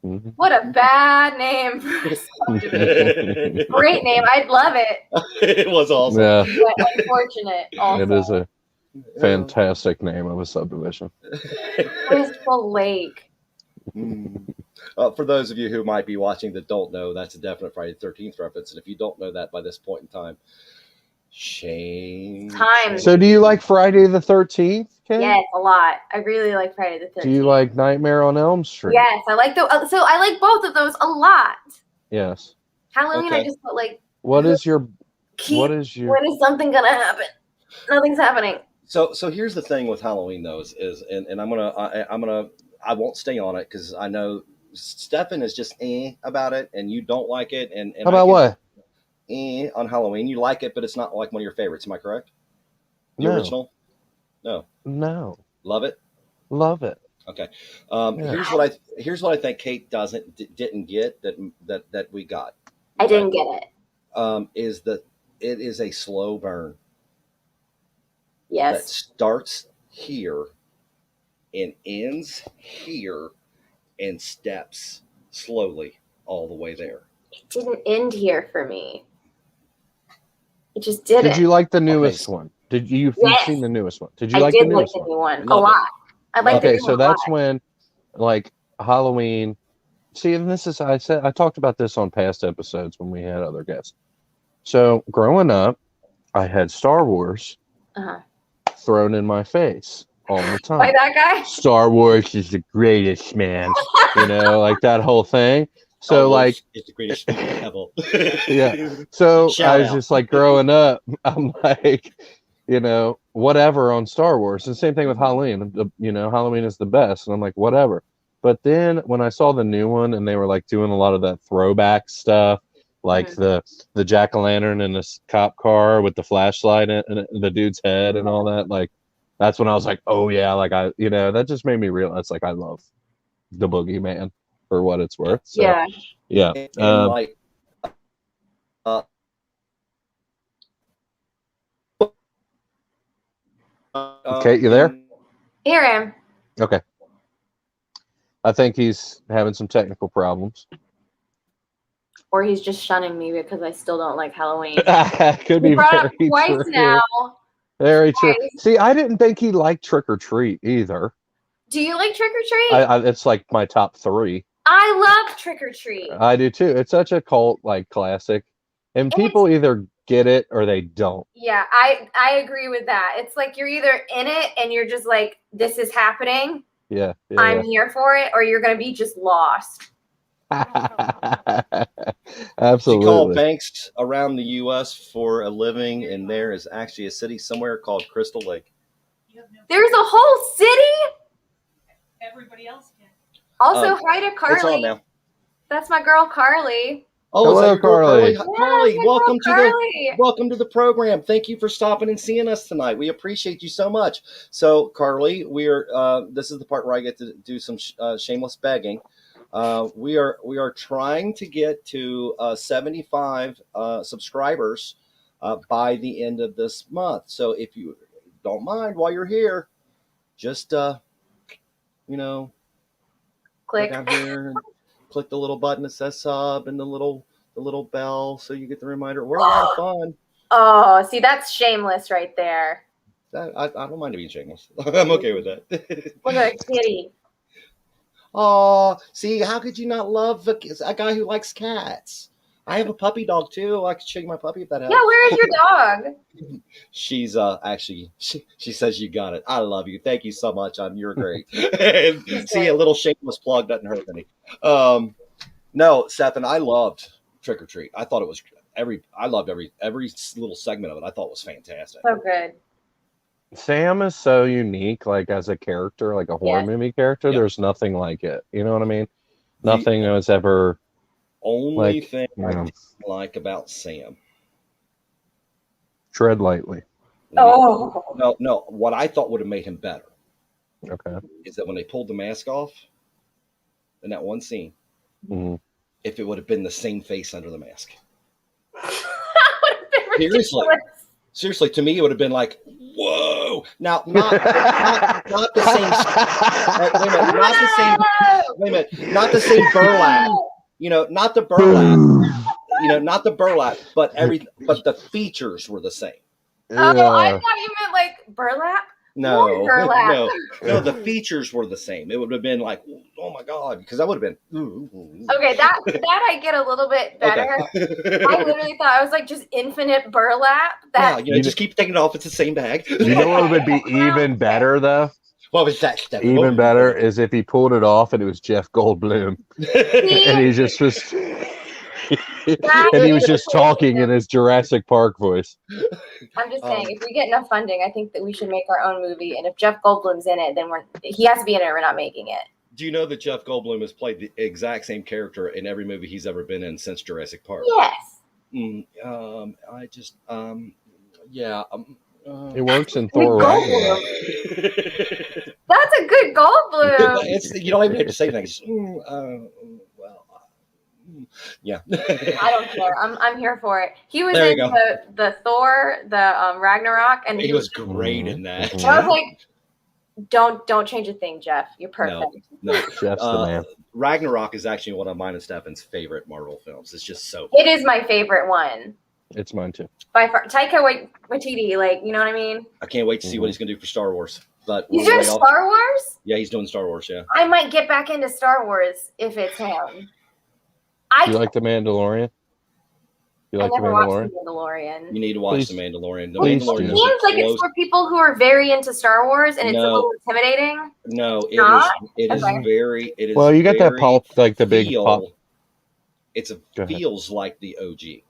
Yep. What a bad name for a subdivision. Great name. I'd love it. It was awesome. Yeah. But unfortunate also. It is a fantastic name of a subdivision. Crystal Lake. For those of you who might be watching that don't know, that's a definite Friday the 13th reference. And if you don't know that by this point in time, shame. So do you like Friday the 13th, Kate? Yes, a lot. I really like Friday the 13th. Do you like Nightmare on Elm Street? Yes, I like so I like both of those a lot. Yes. Halloween, I just put like. What is when is something gonna happen? Nothing's happening. So here's the thing with Halloween though is I won't stay on it because I know Stefan is just about it and you don't like it and how about what? On Halloween you like it but it's not like one of your favorites. Am I correct? The original? No. Love it. Okay. Here's what I think Kate didn't get that we got. I didn't get it. Is that it is a slow burn. that starts here and ends here and steps slowly all the way there. It didn't end here for me. It just didn't. Did you like the newest one? Did you've seen the newest one? Did you like the newest one? I did like the new one Love a lot. I like the new Okay, so one that's a lot. when, like, Halloween. See, and this is I talked about this on past episodes when we had other guests. So growing up, I had Star Wars thrown in my face all the time. By that guy? Star Wars is the greatest, man. You know, like that whole thing. So like, it's the greatest movie ever. yeah. So Shout I was out. just like growing up, I'm like, you know, whatever on Star Wars. And same thing with Halloween. You know, Halloween is the best, and I'm like, whatever. But then when I saw the new one and they were like doing a lot of that throwback stuff, like the jack-o'-lantern in this cop car with the flashlight and the dude's head and all that, like that's when I was like, oh yeah, like that just made me realize like I love the Boogeyman for what it's worth. So, yeah. And like Kate, you there? Here I am. Okay. I think he's having some technical problems. Or he's just shunning me because I still don't like Halloween. Could be brought up very twice true. now. Very true. See, I didn't think he liked Trick or Treat either. Do you like Trick or Treat? It's like my top 3. I love Trick or Treat. I do too. It's such a cult like classic, and people either get it or they don't. Yeah, I agree with that. It's like you're either in it and you're just like, this is happening. Yeah. I'm here for it, or you're gonna be just lost. Absolutely. She called banks around the U.S. for a living, and there is actually a city somewhere called Crystal Lake. There's a whole city. Everybody else can. Also, hi to Carly. It's on now. That's my girl Carly. Oh, hello, is that your girl, Carly. Carly? Carly, Yeah, welcome to the program. Thank you for stopping and seeing us tonight. We appreciate you so much. So, Carly, we are. This is the part where I get to do some shameless begging. We are trying to get to 75 subscribers by the end of this month. So, if you don't mind, while you're here, just Click down here and click the little button that says sub and the little bell so you get the reminder. We're a lot of fun. Oh, see, that's shameless right there. I don't mind being shameless. I'm okay with that. Look at a kitty. Oh, see, how could you not love a guy who likes cats? I have a puppy dog too. I could show you my puppy if that helps. Yeah, where is your dog? She's actually she says you got it. I love you. Thank you so much. You're great. And see, a little shameless plug doesn't hurt any. No, Seth, and I loved Trick or Treat. I thought it was I loved every little segment of it. I thought it was fantastic. So good. Sam is so unique, like as a character, like a horror movie character. Yeah. There's nothing like it. You know what I mean? Nothing was ever. Only thing I didn't like about Sam. Tread lightly. Oh. No. What I thought would have made him better. Okay. Is that when they pulled the mask off in that one scene, if it would have been the same face under the mask. Seriously, to me, it would have been like, whoa. Now, not the same. Wait a minute, not the same burlap. Not the burlap. Not the burlap, but the features were the same. Oh, I thought you meant like burlap. No, burlap. no, the features were the same. It would have been like, oh my god, because that would have been. Okay, that I get a little bit better. Okay. I literally thought I was like just infinite burlap. Just keep taking it off. It's the same bag. You know what would be even better though? What was that? Even better is if he pulled it off and it was Jeff Goldblum, and he just was. And he was just talking in his Jurassic Park voice. I'm just saying, if we get enough funding, I think that we should make our own movie. And if Jeff Goldblum's in it, then he has to be in it. We're not making it. Do you know that Jeff Goldblum has played the exact same character in every movie he's ever been in since Jurassic Park? Yes. He works in Thor. That's a good Goldblum. You don't even have to say things. Yeah. I don't care. I'm here for it. He was There in you go. the Thor, the Ragnarok, and He was great in that. Mhm. I was like, don't change a thing, Jeff. You're perfect. No. Jeff's the man. Ragnarok is actually one of mine and Stefan's favorite Marvel films. It's just so It is my favorite one It's mine too. by far. Taika Waititi, like, you know what I mean? I can't wait to see what he's going to do for Star Wars. But He's we'll doing wait off- Star Wars? Yeah, he's doing Star Wars, yeah. I might get back into Star Wars if it's him. You like The Mandalorian? You like The never watched Mandalorian? The Mandalorian. You need to watch Please- The Mandalorian. The please Mandalorian do. It is seems like it's close- for people who are very into Star Wars, and it's a No. little intimidating. No, it Not? is. It is Okay. very. It is. Well, you got that very pulp, like the big feel- pop. It's Go ahead. feels like the OG.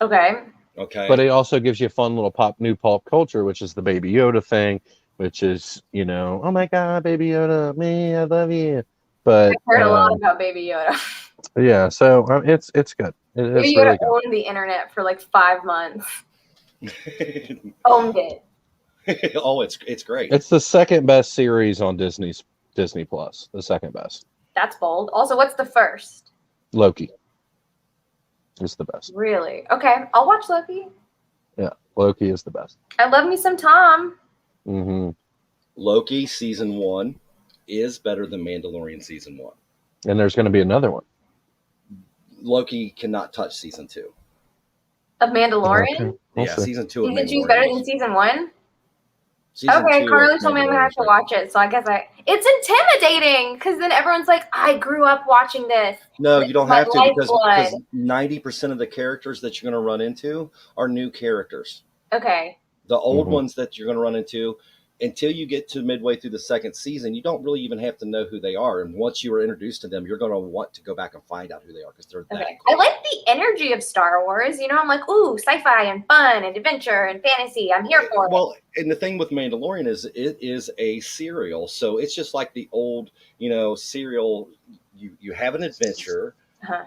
Okay. Okay. But it also gives you a fun little new pulp culture, which is the Baby Yoda thing, which is, oh my God, Baby Yoda, me, I love you. But I've heard a lot about Baby Yoda. yeah, so it's good. It's Baby Yoda really good. owned the internet for like 5 months. Owned it. Oh, it's great. It's the second best series on Disney Plus. The second best. That's bold. Also, what's the first? Loki is the best. Really? Okay, I'll watch Loki. Yeah, Loki is the best. I love me some Tom. Hmm. Loki season 1 is better than Mandalorian season 1. And there's going to be another one. Loki cannot touch season 2. Of Mandalorian? Okay. We'll Yeah, see. season 2 of Season 2 is Mandalorian better was- than season 1? season Okay, 2 of Carly told me I'm gonna have to Mandalorian- watch it, so I guess it's intimidating because then everyone's like, I grew up watching this. No, you don't My have to because lifeblood. 90% of the characters that you're going to run into are new characters. Okay. The old Mhm. ones that you're going to run into, until you get to midway through the second season, you don't really even have to know who they are. And once you are introduced to them, you're going to want to go back and find out who they are because they're that Okay. cool. I like the energy of Star Wars. I'm like, ooh, sci-fi and fun and adventure and fantasy. I'm here for it. Well, and the thing with Mandalorian is it is a serial, so it's just like the old, serial. You have an adventure, Uh-huh.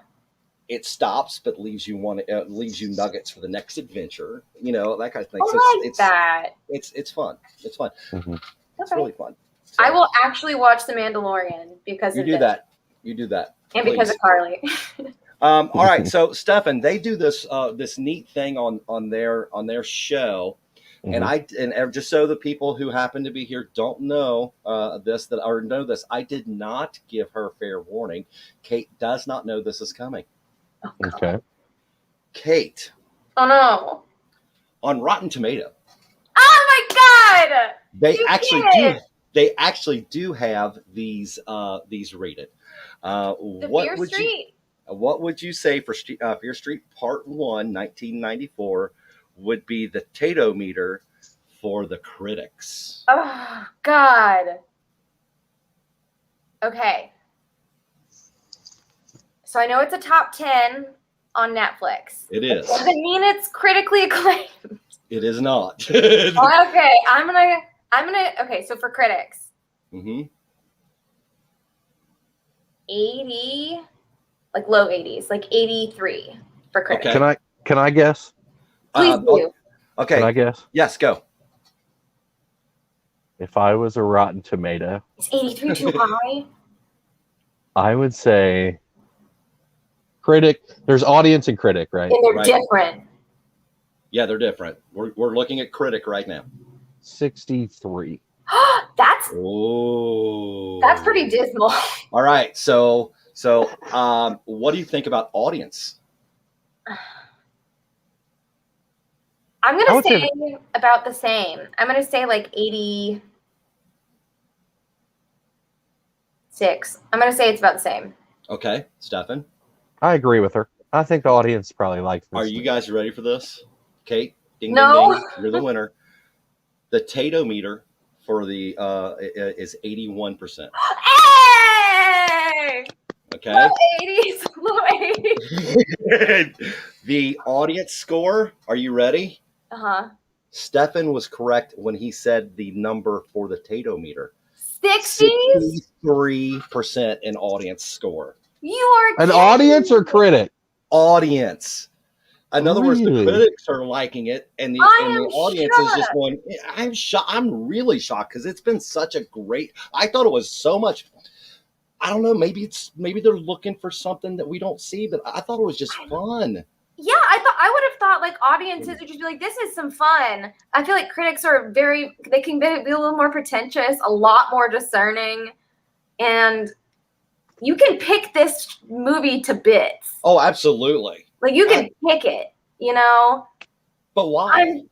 it stops, but leaves you nuggets for the next adventure. That kind of thing. I So like that. it's fun. It's fun. Mhm. It's Okay. really fun. So I will actually watch The Mandalorian because You of do this. that. You do that. And because Please. of Carly. All right, so Stefan, they do this neat thing on their show, and just so the people who happen to be here don't know know this, I did not give her fair warning. Kate does not know this is coming. Oh, God. Okay. Kate Oh no. on Rotten Tomato, Oh my God. they You actually did. do. They actually do have these rated. The What Fear would you? Street. What would you say for Fear Street Part 1, 1994, would be the Tato meter for the critics? Oh God. Okay. So I know it's a top 10 on Netflix. It is. Doesn't mean it's critically acclaimed. It is not. Okay, I'm gonna. Okay, so for critics, hmm 80, like low 80s, like 83 for critics. Okay. Can I guess? Please do. Okay. Can I guess? Yes, go. If I was a Rotten Tomato, Is 83 too high? I would say critic. There's audience and critic, right? And they're Right. different. Yeah, they're different. We're looking at critic right now. 63. That's Oh, pretty dismal. All right. So, what do you think about audience? I'm I gonna would say- say about the same. I'm gonna say like 86. I'm gonna say it's about the same. Okay, Stefan, I agree with her. I think the audience probably likes this. are you guys ready for this? Kate, ding, No. ding, ding. You're the winner. The Tato meter for the is 81%. Hey! Okay. Low 80s. Low 80s. The audience score. Are you ready? Uh-huh. Stefan was correct when he said the number for the Tato meter. 60s? 63% in audience score. You are An kidding audience or me. critic? Audience. In other words, the Really? critics are liking it, and the I and the am audience is just shocked. going. I'm shocked. I'm really shocked because it's been such a great. I thought it was so much. I don't know. Maybe they're looking for something that we don't see, but I thought it was just fun. Yeah, I would have thought like audiences would just be like, this is some fun. I feel like critics are they can be a little more pretentious, a lot more discerning, and you can pick this movie to bits. Oh, absolutely. Like you can pick it, you know. But why? I'm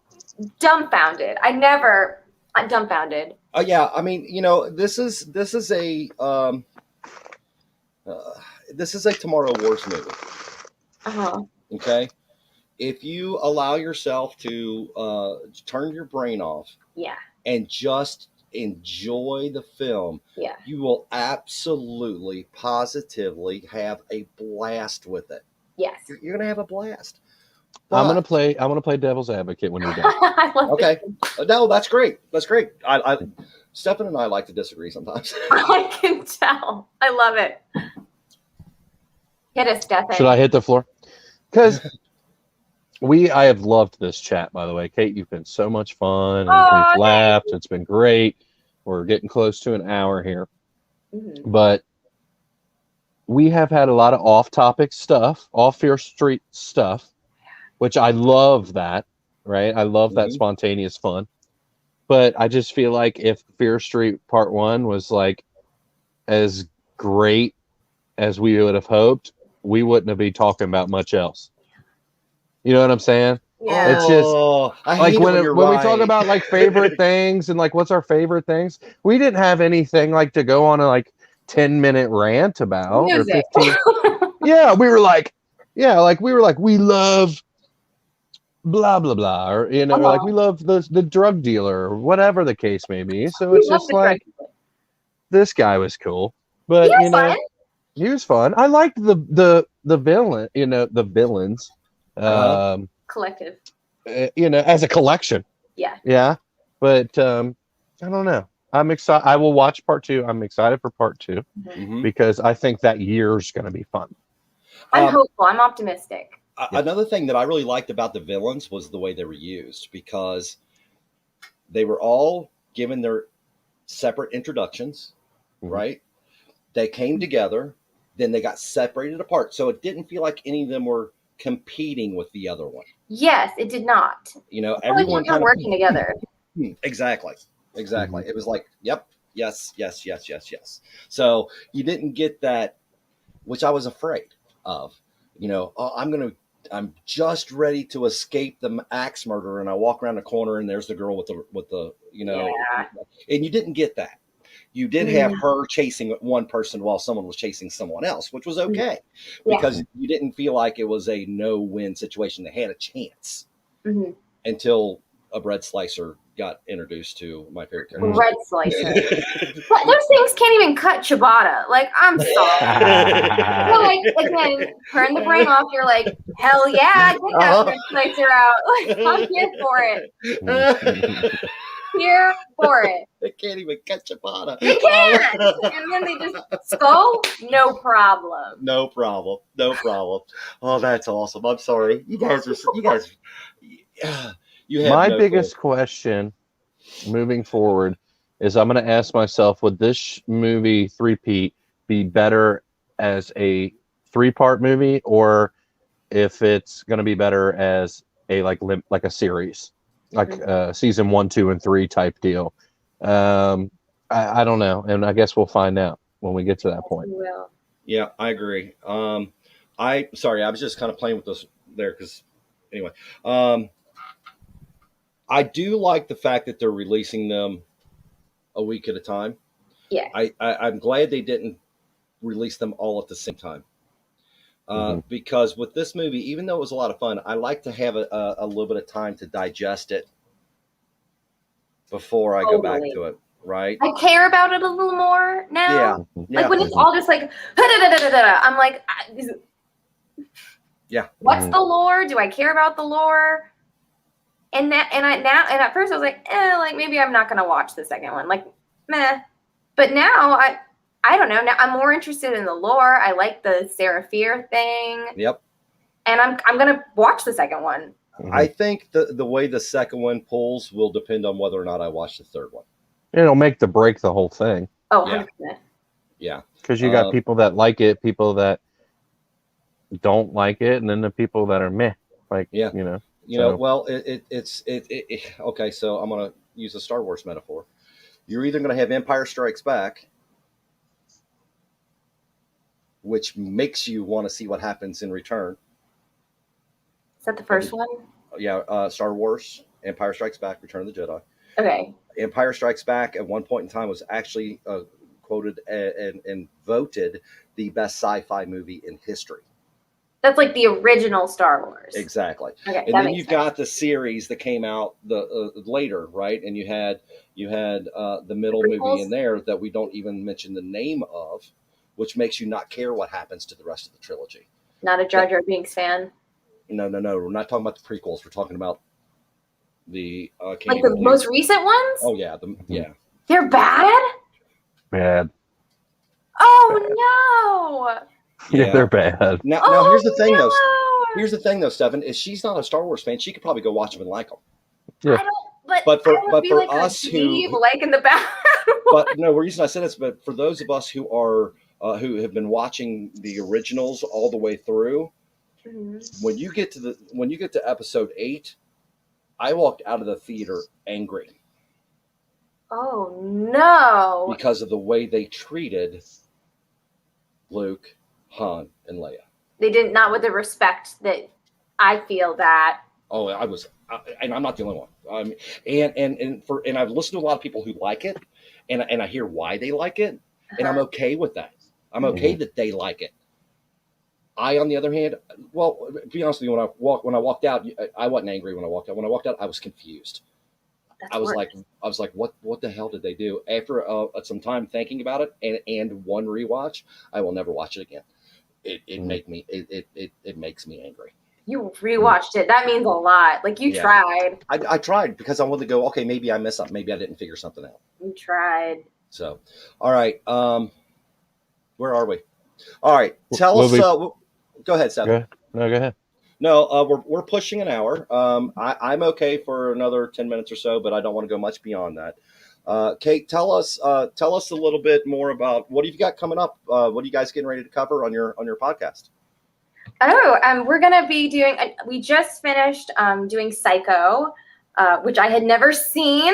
dumbfounded. I'm dumbfounded. Oh yeah, I mean, you know, this is a Tomorrow Wars movie. Uh-huh. Okay, if you allow yourself to turn your brain off, Yeah. and just enjoy the film, Yeah. you will absolutely, positively have a blast with it. Yes. You're gonna have a blast. I'm gonna play devil's advocate when you're done. I love Okay, it. no, that's great. That's great. Stefan and I like to disagree sometimes. I can tell. I love it. Hit us, Stefan. Should I hit the floor? Because I have loved this chat, by the way. Kate, you've been so much fun. And we've laughed. It's been great. We're getting close to an hour here. Mm-hmm. But we have had a lot of off-topic stuff, off Fear Street stuff, which I love that, right? I love that spontaneous fun. But I just feel like if Fear Street Part 1 was like as great as we would have hoped, we wouldn't have been talking about much else. You know what I'm saying? Yeah. It's just like when we talk about like favorite things and like what's our favorite things, we didn't have anything like to go on a like 10-minute rant about Music. or 15. Yeah, we were like, we love blah blah blah, or you know, like we love the drug dealer or whatever the case may be. So it's just like this guy was cool, but you know, he was fun. I liked the villain, you know, the villains, collective, you know, as a collection. Yeah, but I don't know. I'm excited. I will watch Part 2. I'm excited for Part 2 because I think that year's going to be fun. I'm hopeful. I'm optimistic. Another thing that I really liked about the villains was the way they were used, because they were all given their separate introductions, right? They came together, then they got separated apart. So it didn't feel like any of them were competing with the other one. Yes, it did not. You know, everyone kind of working together. Exactly. It was like, yep, yes. So you didn't get that, which I was afraid of. You know, I'm just ready to escape the axe murderer, and I walk around the corner, and there's the girl with the you know, and you didn't get that. You did have her chasing one person while someone was chasing someone else, which was okay because you didn't feel like it was a no-win situation. They had a chance until a bread slicer got introduced to my favorite character. Bread slicer. But those things can't even cut ciabatta. Like, I'm sorry. So, like, again, turn the brain off. You're like, hell yeah, get that bread slicer out. Like, I'm here for it. Here for it. They can't even cut ciabatta. They can't. And then they just skull. No problem. No problem. Oh, that's awesome. I'm sorry. You guys. You have my no biggest clue. question moving forward is I'm going to ask myself, would this movie Three-Peat be better as a 3-part movie, or if it's going to be better as a like a series, like season 1, 2, and 3 type deal? I don't know, and I guess we'll find out when we get to that point. Yeah, I agree. I was just kind of playing with this there because anyway. I do like the fact that they're releasing them a week at a time. Yeah. I'm glad they didn't release them all at the same time. Because with this movie, even though it was a lot of fun, I like to have a little bit of time to digest it before I go back to it, right? I care about it a little more now. Yeah. Like when it's all just like, I'm like, what's the lore? Do I care about the lore? And at first I was like, like maybe I'm not gonna watch the second one, like, meh. But now I don't know. Now I'm more interested in the lore. I like the Sarah Fear thing. Yep. And I'm gonna watch the second one. I think the way the second one pulls will depend on whether or not I watch the third one. It'll make the break the whole thing. Oh, 100%. Yeah. Because you got people that like it, people that don't like it, and then the people that are meh. Like, Yeah. you know. You know, well, it's okay. So I'm gonna use a Star Wars metaphor. You're either gonna have Empire Strikes Back, which makes you want to see what happens in return. Is that the first one? Yeah, Star Wars, Empire Strikes Back, Return of the Jedi. Okay. Empire Strikes Back at one point in time was actually quoted and voted the best sci-fi movie in history. That's like the original Star Wars. Exactly. Okay, and then you've got the series that came out later, right? And you had the middle movie in there that we don't even mention the name of, which makes you not care what happens to the rest of the trilogy. Not a Jar Jar Binks fan. No. We're not talking about the prequels. We're talking about the like the most recent ones. Oh yeah, yeah. They're bad. Bad. Oh no. Yeah, they're bad. Now here's the thing, though. Here's the thing, though, Stefan. Is she's not a Star Wars fan. She could probably go watch them and like them. Yeah. I don't. But for like us who like in the bathroom. But no, the reason I said this, but for those of us who are who have been watching the originals all the way through, when you get to episode 8, I walked out of the theater angry. Oh no! Because of the way they treated Luke, Han, and Leia. They did not with the respect that I feel that. Oh, and I'm not the only one. And I've listened to a lot of people who like it, and I hear why they like it, and I'm okay with that. I'm okay that they like it. I, on the other hand, well, to be honest with you, when I walked out, I wasn't angry when I walked out. When I walked out, I was confused. I was like, what the hell did they do? After some time thinking about it and one rewatch, I will never watch it again. It makes me angry. You rewatched it. That means a lot. Like you tried. I tried because I wanted to go, okay, maybe I missed something. Maybe I didn't figure something out. You tried. So, all right. Where are we? All right. Tell us. Go ahead, Seth. No, go ahead. No, we're pushing an hour. I'm okay for another 10 minutes or so, but I don't want to go much beyond that. Kate, tell us a little bit more about what have you got coming up. What are you guys getting ready to cover on your podcast? We're gonna be doing. We just finished doing Psycho, which I had never seen.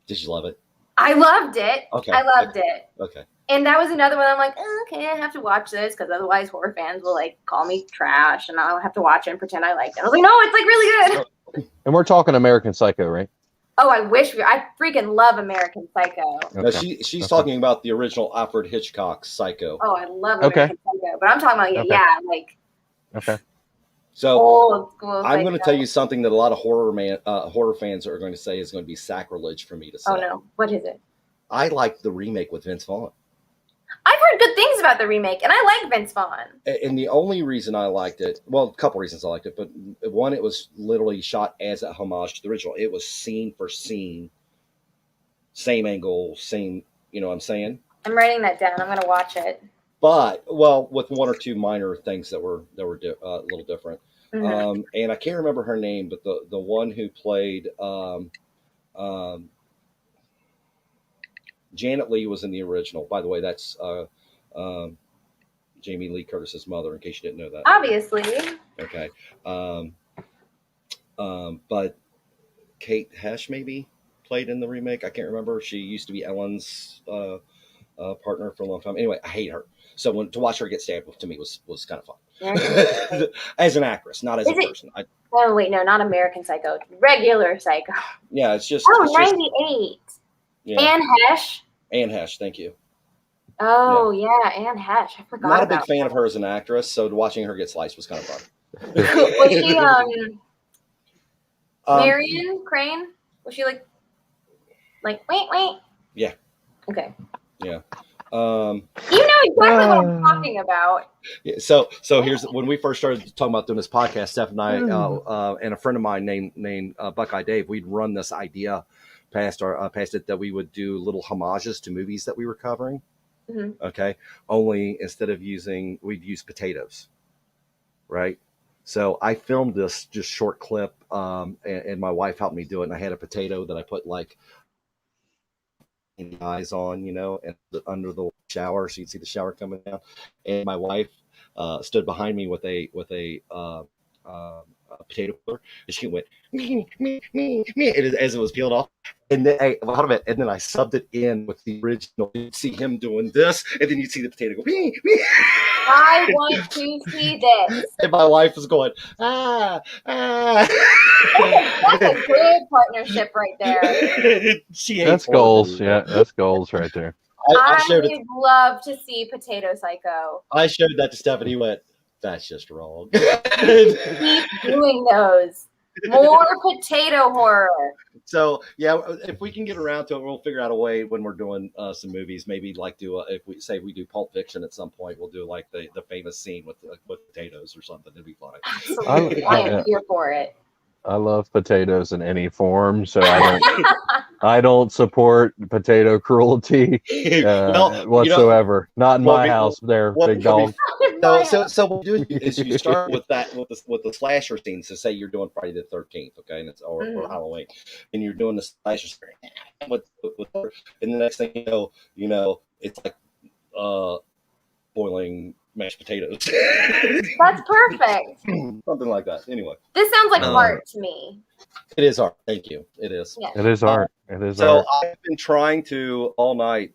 Did you love it? I loved it. Okay. I loved it. Okay. And that was another one. I'm like, okay, I have to watch this because otherwise horror fans will like call me trash, and I'll have to watch it and pretend I liked it. I was like, no, it's like really good. And we're talking American Psycho, right? Oh, I freaking love American Psycho. Okay. No, she's talking about the original Alfred Hitchcock Psycho. Oh, I love American Psycho, but I'm talking about like. Okay. So old school I'm going to Psycho. tell you something that a lot of horror fans are going to say is going to be sacrilege for me to say. Oh no, what is it? I like the remake with Vince Vaughn. I've heard good things about the remake, and I like Vince Vaughn. And the only reason I liked it, well, a couple reasons I liked it, but one, it was literally shot as a homage to the original. It was scene for scene, same angle, same, you know what I'm saying? I'm writing that down. I'm going to watch it. But, well, with one or two minor things that were a little different. Mm-hmm. And I can't remember her name, but the one who played Janet Leigh was in the original. By the way, that's Jamie Lee Curtis's mother, in case you didn't know that. Obviously. Okay. But Kate Hesh maybe played in the remake. I can't remember. She used to be Ellen's partner for a long time. Anyway, I hate her. So to watch her get stabbed to me was kind of fun. As an actress, not as a person. Oh, wait, no, not American Psycho. Regular Psycho. Yeah, it's just... Oh, it's 98. Yeah. Anne Hesh. Anne Hesh, thank you. Oh, yeah, Anne Hesh. I forgot Not a big fan of her as an actress, so watching her get sliced was kind of fun. Was she Marion Crane? Was she like wait? Yeah. Okay. Yeah. You know exactly what I'm talking about. Yeah, so here's when we first started talking about doing this podcast, Steph and I and a friend of mine named Buckeye Dave, we'd run this idea past it that we would do little homages to movies that we were covering. Mm-hmm. Okay. Only instead of we'd use potatoes. Right. So I filmed this just short clip, and my wife helped me do it. And I had a potato that I put like eyes on, and under the shower, so you'd see the shower coming down. And my wife stood behind me with a potato peeler, and she went me, as it was peeled off. And then hold a minute, and then I subbed it in with the original. You'd see him doing this, and then you'd see the potato go me. I want to see this. And my wife was going ah. That's a good partnership right there. She hates That's horror goals. movies. Yeah, that's goals right there. I showed would it. love to see Potato Psycho. I showed that to Stephanie. He went, "That's just wrong." Keep doing those. More potato horror. So yeah, if we can get around to it, we'll figure out a way when we're doing some movies. Maybe like if we do Pulp Fiction at some point, we'll do like the famous scene with potatoes or something. It'd be funny. Absolutely, I am here for it. I love potatoes in any form, so I don't support potato cruelty whatsoever. Not in my house. There, big dog. So what you do is you start with that with the slasher scenes. So say you're doing Friday the 13th, okay, and it's or Halloween, and you're doing the slasher scene with and the next thing you know, it's like boiling mashed potatoes. That's perfect. Something like that. Anyway, this sounds like art to me. It is art. Thank you. It is. Yeah. It is art. It is so art. I've been trying to all night.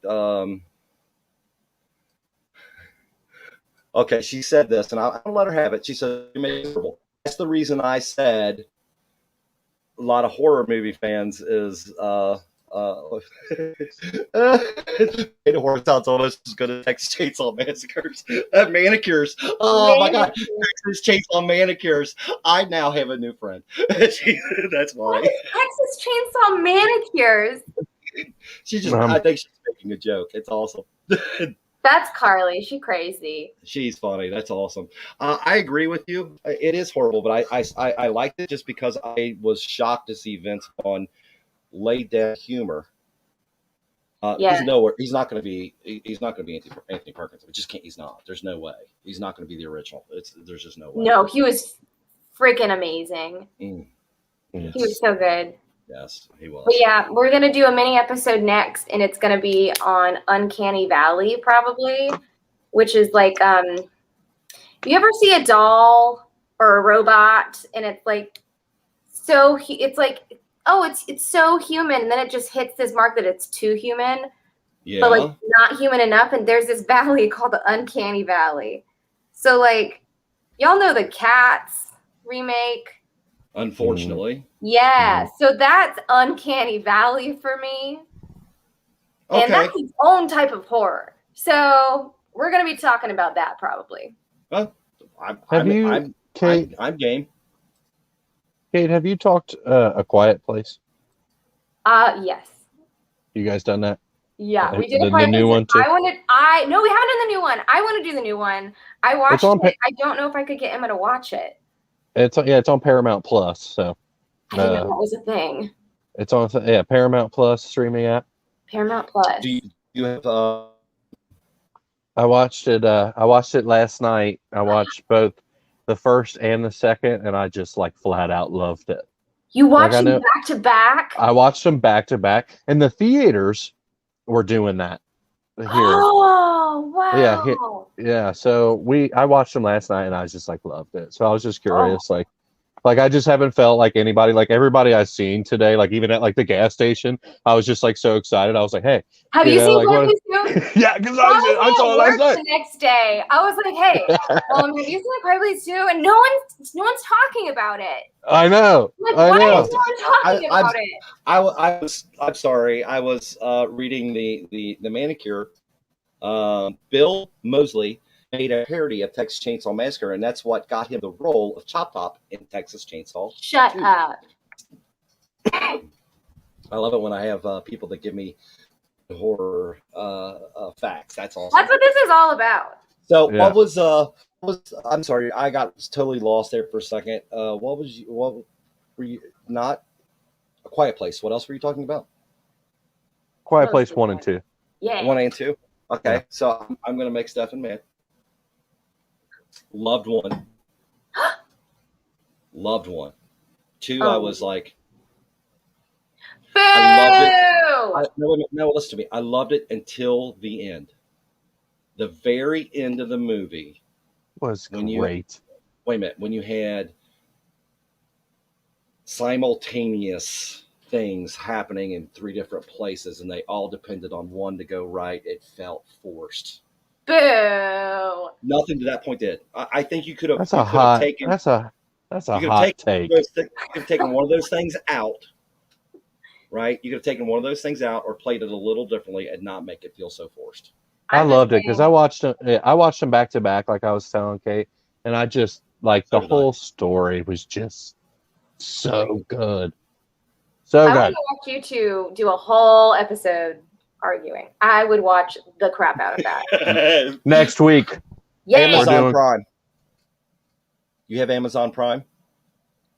Okay, she said this, and I'll let her have it. She said, "You made it horrible." That's the reason I said a lot of horror movie fans is horror sounds almost as good as Texas Chainsaw Massacres. Manicures. Oh my God, Texas Chainsaw Manicures. I now have a new friend. That's why. What is Texas Chainsaw Manicures? I think she's making a joke. It's awesome. That's Carly. She crazy. She's funny. That's awesome. I agree with you. It is horrible, but I liked it just because I was shocked to see Vince Vaughn laid down humor. He's nowhere. He's not going to be Anthony Perkins. We just can't. He's not. There's no way. He's not going to be the original. There's just no way. No, he was freaking amazing. Yes. He was so good. Yes, he was. But yeah, we're going to do a mini episode next, and it's going to be on Uncanny Valley, probably, which is like, you ever see a doll or a robot, and it's like, it's like, oh, it's so human, and then it just hits this mark that it's too human, but like not human enough, and there's this valley called the Uncanny Valley. So like, y'all know the Cats remake? Unfortunately. Yeah, so that's Uncanny Valley for me. Okay. And that's its own type of horror. So we're going to be talking about that probably. Well, I'm game. Kate, have you talked A Quiet Place? Yes. You guys done that? Yeah, we did the new one too. No, we haven't done the new one. I want to do the new one. I watched it. I don't know if I could get Emma to watch it. It's on Paramount Plus, so I didn't know that was a thing. It's on Paramount Plus streaming app. Paramount Plus. Do you have I watched it last night. I watched both the first and the second, and I just like flat out loved it. You watched them back to back? I watched them back to back, and the theaters were doing that here. Oh wow! Yeah. So I watched them last night, and I just like loved it. So I was just curious, like I just haven't felt like anybody, like everybody I've seen today, like even at like the gas station, I was just like so excited. I was like, hey, have you seen Black Widow? Yeah, because I saw it last night. The next day, I was like, hey, have you seen Black Widow? And no one's talking about it. I know. Like, I why know. is no one talking about it? I'm sorry. I was reading the manicure. Bill Moseley made a parody of Texas Chainsaw Massacre, and that's what got him the role of Chop Top in Texas Chainsaw. Shut up. I love it when I have people that give me horror facts. That's awesome. That's what this is all about. So what was I'm sorry, I got totally lost there for a second. What were you not A Quiet Place? What else were you talking about? Quiet Place 1 and 2. Yeah. 1 and 2. Okay, so I'm gonna make Stefan mad. Loved 1. Loved 1. 2, I was like, boo! I No, listen to me. I loved it until the end. The very end of the movie Was when great. Wait a minute, when you had simultaneous things happening in 3 different places and they all depended on one to go right, it felt forced. Boo. Nothing to that point did. I think you could have. That's You a could have hot. taken. That's a You could have hot taken take. you could have taken one of those things out, right? You could have taken one of those things out or played it a little differently and not make it feel so forced. I I'm just loved it because saying- I watched them back to back, like I was telling Kate, and I just like So the did whole story was just so good, so I want good. to watch you two do a whole episode arguing. I would watch the crap out of that. Next week, Yay! We're Amazon doing- Prime. You have Amazon Prime?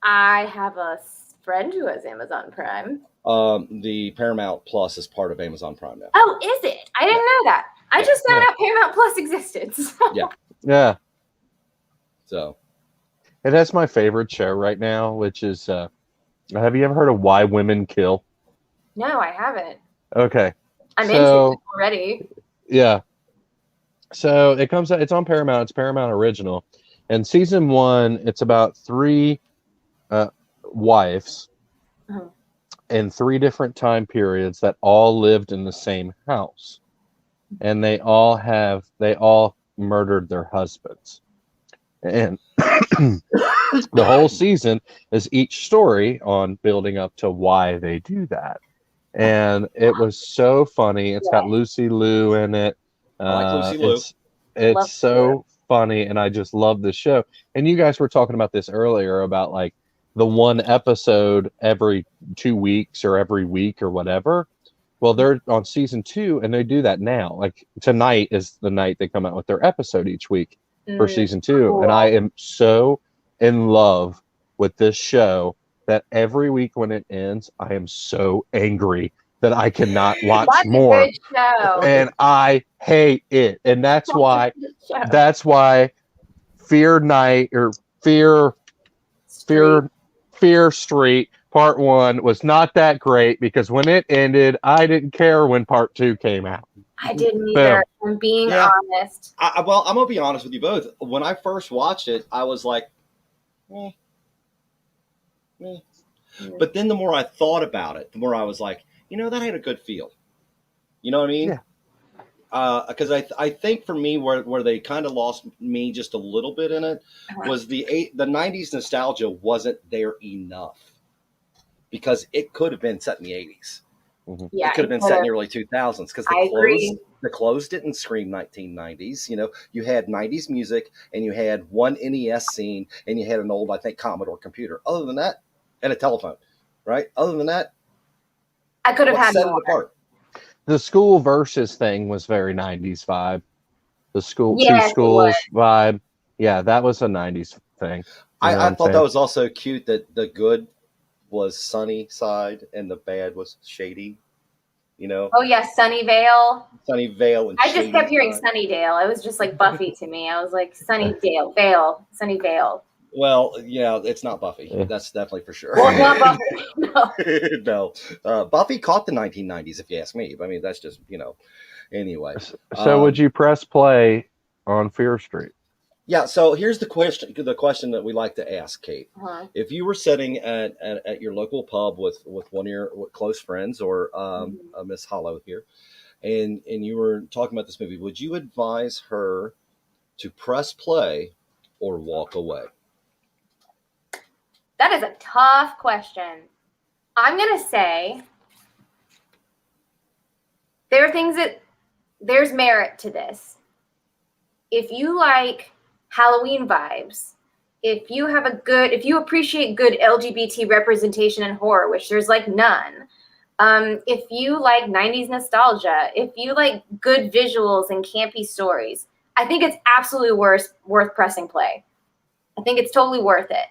I have a friend who has Amazon Prime. The Paramount Plus is part of Amazon Prime now. Oh, is it? I didn't know that. I just found out Paramount Plus existed. So. Yeah. yeah, So and that's my favorite show right now, which is. Have you ever heard of Why Women Kill? No, I haven't. Okay, I'm So- into it already. yeah. So it comes out. It's on Paramount. It's Paramount Original, and season 1. It's about 3 wives Uh-huh. in 3 different time periods that all lived in the same house, and they all murdered their husbands, and the whole season is each story on building up to why they do that. And it was so funny. It's got Lucy Liu in it. I like Lucy Liu. It's Love so funny, and I just love this show. And you guys were talking about this earlier about like the one episode every 2 weeks or every week or whatever. Well, they're on season 2, and they do that now. Like tonight is the night they come out with their episode each week for season 2. cool. And I am so in love with this show that every week when it ends, I am so angry that I cannot watch That's more. a good show. And I hate it. And that's why That's a good show. Fear Night or Fear Streat Part 1 was not that great, because when it ended, I didn't care when Part 2 came out. I didn't either. I'm being Yeah. honest. well, I'm gonna be honest with you both. When I first watched it, I was like, eh. But then the more I thought about it, the more I was like, that had a good feel. You know what I mean? Yeah. Because I think for me, where they kind of lost me just a little bit in it was the 90s nostalgia wasn't there enough, because it could have been set in the 80s. Yeah, it could have been set in the early 2000s, because the clothes didn't scream 1990s. You had 90s music, and you had one NES scene, and you had an old, I think, Commodore computer. Other than that, and a telephone, right? Other than that, I could have what had set it more. apart? The school versus thing was very 90s vibe. The school, Yes, two it schools was. vibe. Yeah, that was a 90s thing. You know what I I'm thought saying? that was also cute that the good was sunny side and the bad was shady. Oh yeah, Sunnyvale. Sunnyvale and I just shady kept hearing side. Sunnydale. It was just like Buffy to me. I was like Sunnydale, Vale, Sunnyvale. Well, yeah, it's not Buffy. Yeah. That's definitely for sure. Well, not Buffy. No. No. Buffy caught the 1990s, if you ask me. I mean, that's just, anyway. So would you press play on Fear Street? Yeah, so here's the question that we like to ask, Kate. Uh-huh. If you were sitting at your local pub with one of your close friends, or Miss Hollow here, and you were talking about this movie, would you advise her to press play or walk away? That is a tough question. I'm going to say there are things that there's merit to this. If you like Halloween vibes, if you appreciate good LGBT representation in horror, which there's like none, if you like 90s nostalgia, if you like good visuals and campy stories, I think it's absolutely worth pressing play. I think it's totally worth it.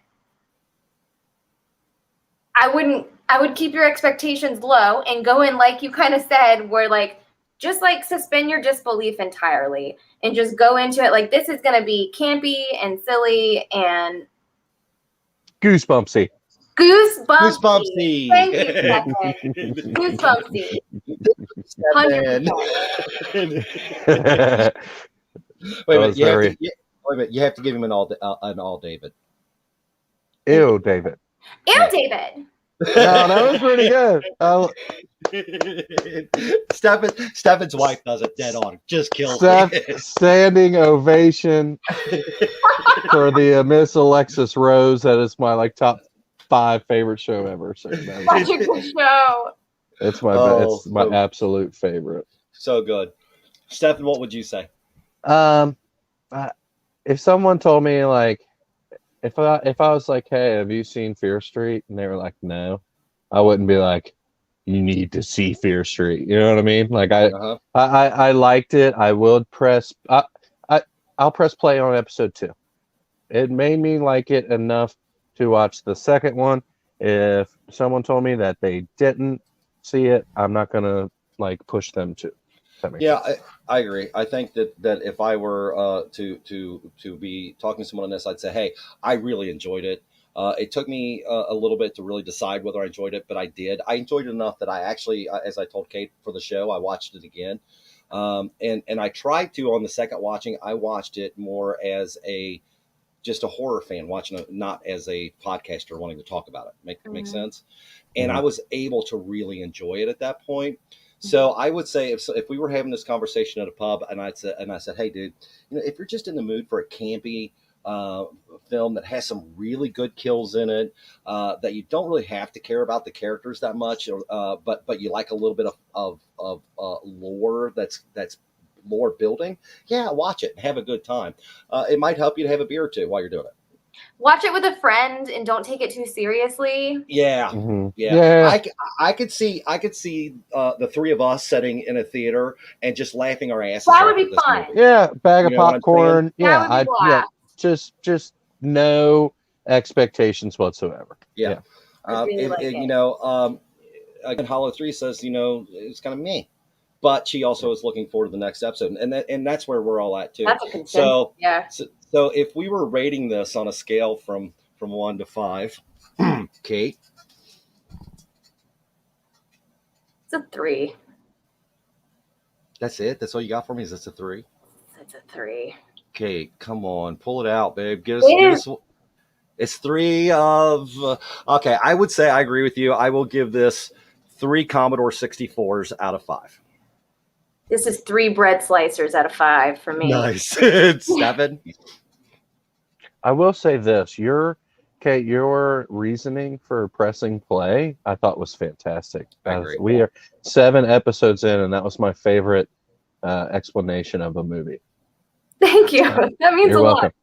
I would keep your expectations low and go in, like you kind of said, where like, just like suspend your disbelief entirely and just go into it like this is going to be campy and silly and Goosebumpsy. Goosebumpsy. Thank you, Stefan. Goosebumpsy. 100%. Wait a That minute. was very- Wait a minute. You have to give him an all David. Ew, David. Ew, Yeah. David. No, that was pretty good. Stefan's wife does it dead on. Just kills Standing ovation for the Miss Alexis Rose. That is my top 5 favorite show ever. So Such a good show. it's my absolute favorite. So good. Stefan, what would you say? If someone told me if I was like, hey, have you seen Fear Street? And they were like, no, I wouldn't be like, you need to see Fear Street. You know what I mean? I liked it. I will press. I'll press play on episode 2. It made me like it enough to watch the second one. If someone told me that they didn't see it, I'm not gonna push them to. I agree. I think that if I were to be talking to someone on this, I'd say, hey, I really enjoyed it. It took me a little bit to really decide whether I enjoyed it, but I did. I enjoyed it enough that I actually, as I told Kate for the show, I watched it again. And I tried to, on the second watching, I watched it more as just a horror fan watching it, not as a podcaster wanting to talk about it. Make sense? And I was able to really enjoy it at that point. So I would say if we were having this conversation at a pub and I said, hey, dude, if you're just in the mood for a campy film that has some really good kills in it, that you don't really have to care about the characters that much, but you like a little bit of lore that's lore building, watch it and have a good time. It might help you to have a beer or two while you're doing it. Watch it with a friend and don't take it too seriously. Yeah. Mm-hmm. Yeah. I could see the three of us sitting in a theater and just laughing our asses off. That would be fun. Movie. Yeah, bag of popcorn. Yeah, just no expectations whatsoever. Yeah. Really again, Hollow 3 says, it's kind of me. But she also is looking forward to the next episode, and that's where we're all at too. That's a concern. So if we were rating this on a scale from 1 to 5, Kate, it's a 3. That's it. That's all you got for me. Is this a 3? It's a 3. Kate, come on, pull it out, babe. Give us. It's 3 of. Okay, I would say I agree with you. I will give this 3 Commodore 64s out of 5. This is 3 bread slicers out of 5 for me. Nice. 7. I will say this: your reasoning for pressing play, I thought was fantastic. I agree. We are 7 episodes in, and that was my favorite explanation of a movie. Thank you. That means You're a welcome. lot.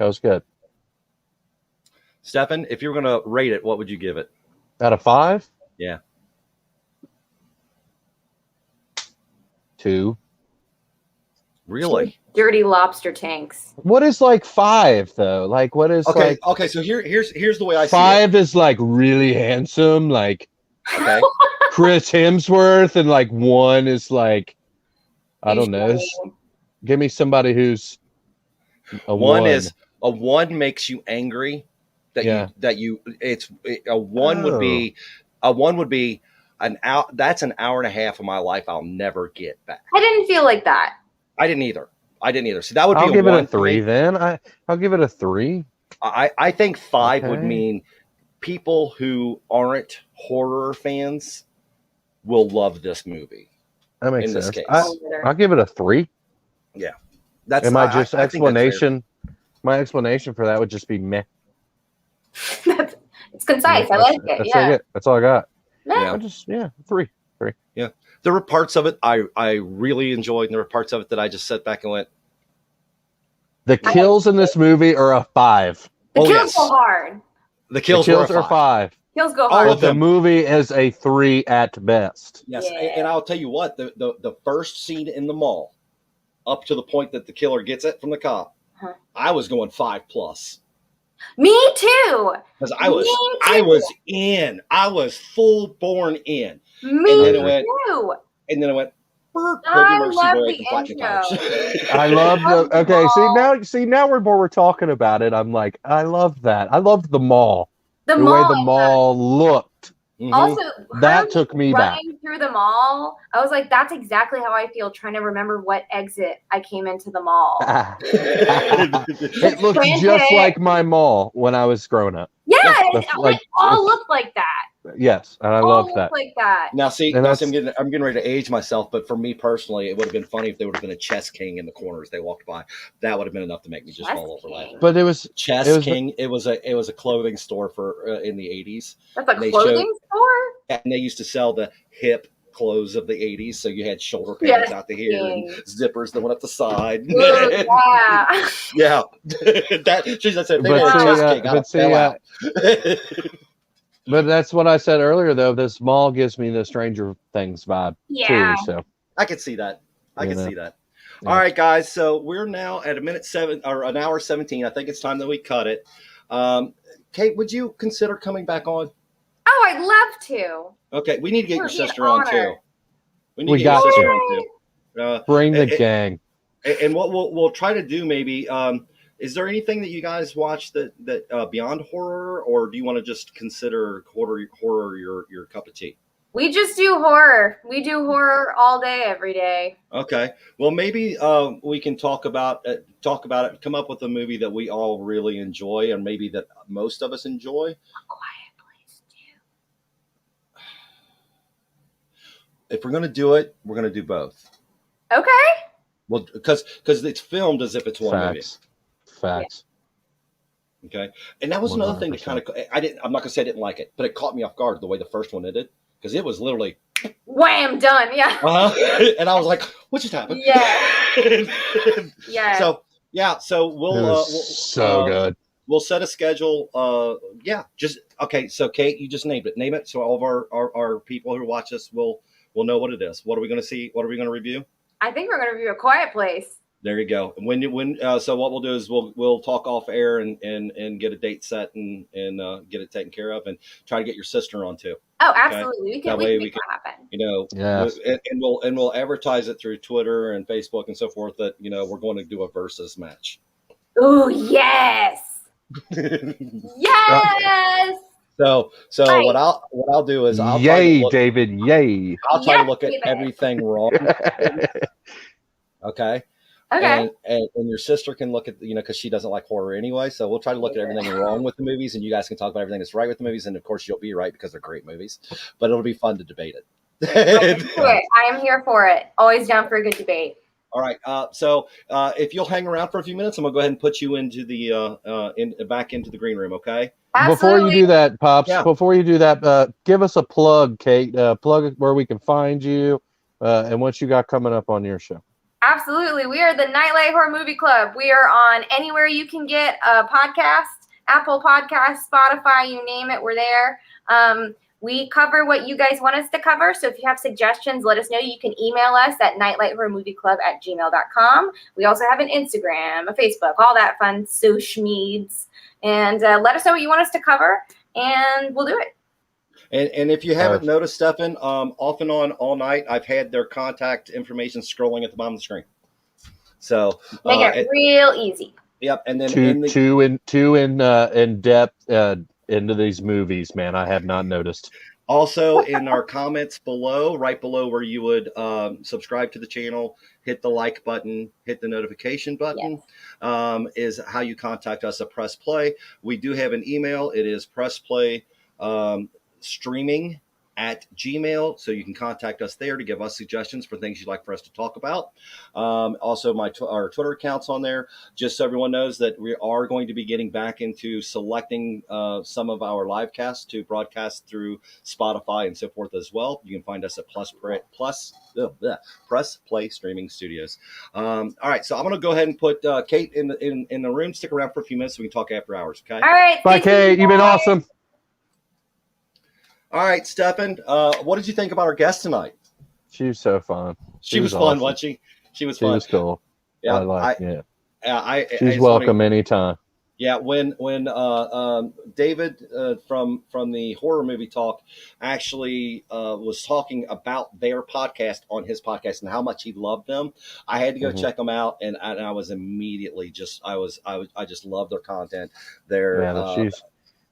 That was good. Stefan, if you were going to rate it, what would you give it? Out of 5? Yeah. 2. Really? Dirty lobster tanks. What is 5 though? What is okay? So here's the way I see it. 5 is really handsome, okay. Chris Hemsworth, and 1 is I don't know. Give me somebody who's a 1. Is a 1 makes you angry. A 1 would be an hour. That's an hour and a half of my life I'll never get back. I didn't feel like that. I didn't either. So that would be. I'll give it a 3 thing. then. I'll give it a 3. I think 5 would mean people who aren't horror fans will love this movie. That makes in sense. This case. I'll give it a 3. Yeah, that's and my I explanation. My explanation for that would just be meh. It's concise. I like it. That's all I got. Yeah. 3. Yeah, there were parts of it I really enjoyed, and there were parts of it that I just sat back and went. The kills in this movie are a 5. The kills go hard. The kills are 5. Kills go hard. But the movie is a 3 at best. Yes, and I'll tell you what, the first scene in the mall, up to the point that the killer gets it from the cop, I was going 5+. Me too. Because I was in. I was full born in. Me too. And then it went. I love the intro. I love the. Okay, see now we're talking about it. I'm like, I love that. I loved the mall. the way the mall looked. Mhm. Also, That her took me back. running through the mall, I was like, that's exactly how I feel trying to remember what exit I came into the mall. It looked just like my mall when I was growing up. Yeah, Like, it all looked like that. Yes, and I All love looked that. like that. Now, see, And I'm getting ready to age myself, but for me personally, it would have been funny if there would have been a Chess King in the corner as they walked by. That would have been enough to make me just Chess fall over King. laughing. But it was Chess King. It was a clothing store for in the 80s. That's a clothing store? And they used to sell the hip clothes of the 80s. So you had shoulder pads out to here and zippers that went up the side. Yeah. Yeah. That's it. They But had see, Chess King. but see, fell out. but that's what I said earlier, though. This mall gives me the Stranger Things vibe, Yeah. too. So I could see that. I can see that. Yeah. All right, guys. So we're now at an hour 17. I think it's time that we cut it. Kate, would you consider coming back on? Oh, I'd love to. Okay, we need to get It your would be an sister on honor. too. We We to get your got sister to. on too. Bring the gang. And what we'll try to do maybe. Is there anything that you guys watch that beyond horror, or do you want to just consider horror your cup of tea? We just do horror. We do horror all day, every day. Okay. Well, maybe we can talk about it. Come up with a movie that we all really enjoy, and maybe that most of us enjoy. A Quiet Place too. If we're going to do it, we're going to do both. Okay. Well, because it's filmed as if it's one movie. Facts. Okay. And that was another thing that 100%. kind of I'm not going to say I didn't like it, but it caught me off guard the way the first one ended, because it was literally wham, done. Yeah. And I was like, what just happened? Yeah. Yeah. So yeah, so we'll good. We'll set a schedule. Just okay. So Kate, you just named it. Name it so all of our people who watch us will know what it is. What are we going to see? What are we going to review? I think we're going to review A Quiet Place. There you go. So what we'll do is we'll talk off air and get a date set and get it taken care of, and try to get your sister on too. Oh, absolutely. We can make that happen. Yes. And we'll advertise it through Twitter and Facebook and so forth that we're going to do a versus match. Oh yes. Yes. So Right. what I'll do is I'll David, yay. I'll try to look at David. everything wrong. Okay. Okay. And your sister can look at, because she doesn't like horror anyway. So we'll try to look at everything wrong with the movies, and you guys can talk about everything that's right with the movies. And of course, you'll be right because they're great movies, but it'll be fun to debate it. Let's do it. I am here for it. Always down for a good debate. All right. So if you'll hang around for a few minutes, I'm gonna go ahead and put you into the back into the green room. Okay. Before you do that, Pops, Yeah. give us a plug, Kate. Plug where we can find you and what you got coming up on your show. Absolutely. We are the Nightlight Horror Movie Club. We are on anywhere you can get a podcast, Apple Podcasts, Spotify, you name it, we're there. We cover what you guys want us to cover. So if you have suggestions, let us know. You can email us at nightlighthorrormovieclub@gmail.com. We also have an Instagram, a Facebook, all that fun social medias. And let us know what you want us to cover, and we'll do it. And if you haven't noticed, Stefan, off and on all night, I've had their contact information scrolling at the bottom of the screen. So Make it real easy. Yep. And then too in depth into these movies, man. I have not noticed. Also, in our comments below, right below where you would subscribe to the channel, hit the like button, hit the notification button, is how you contact us at Press Play. We do have an email. It is pressplay streaming@gmail.com. So you can contact us there to give us suggestions for things you'd like for us to talk about. Also, our Twitter account's on there. Just so everyone knows that we are going to be getting back into selecting some of our live casts to broadcast through Spotify and so forth as well. You can find us at Press Play Streaming Studios. All right, so I'm going to go ahead and put Kate in the room. Stick around for a few minutes so we can talk after hours, okay? All right. Bye, Kate. You've been awesome. All right, Stefan, what did you think about our guest tonight? She was so fun. She was fun, awesome. wasn't she? She was She fun. was cool. Yeah, She's welcome anytime. Yeah, when David from the Horror Movie Talk actually was talking about their podcast on his podcast and how much he loved them, I had to go check them out, and I was immediately I just love their content.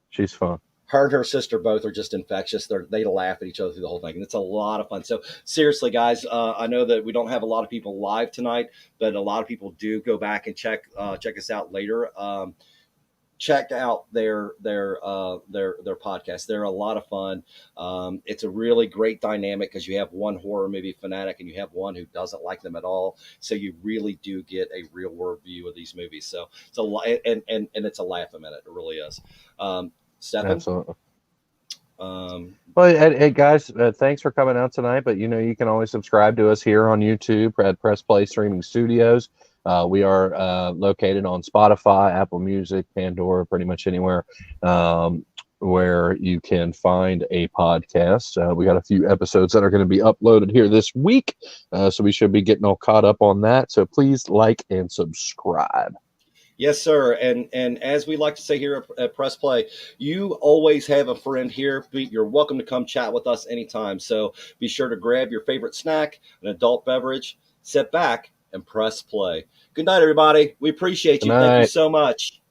She's fun. her and her sister both are just infectious. They laugh at each other through the whole thing, and it's a lot of fun. So seriously, guys, I know that we don't have a lot of people live tonight, but a lot of people do go back and check us out later. Check out their podcast. They're a lot of fun. It's a really great dynamic because you have one horror movie fanatic and you have one who doesn't like them at all. So you really do get a real world view of these movies. So it's a lot, and it's a laugh a minute. It really is. Stefan? Absolutely. Well, hey guys, thanks for coming out tonight. But you can always subscribe to us here on YouTube at Press Play Streaming Studios. We are located on Spotify, Apple Music, Pandora, pretty much anywhere where you can find a podcast. We got a few episodes that are going to be uploaded here this week, so we should be getting all caught up on that. So please like and subscribe. Yes, sir. And as we like to say here at Press Play, you always have a friend here. You're welcome to come chat with us anytime. So be sure to grab your favorite snack, an adult beverage, sit back, and press play. Good night, everybody. We appreciate you. Thank you so much.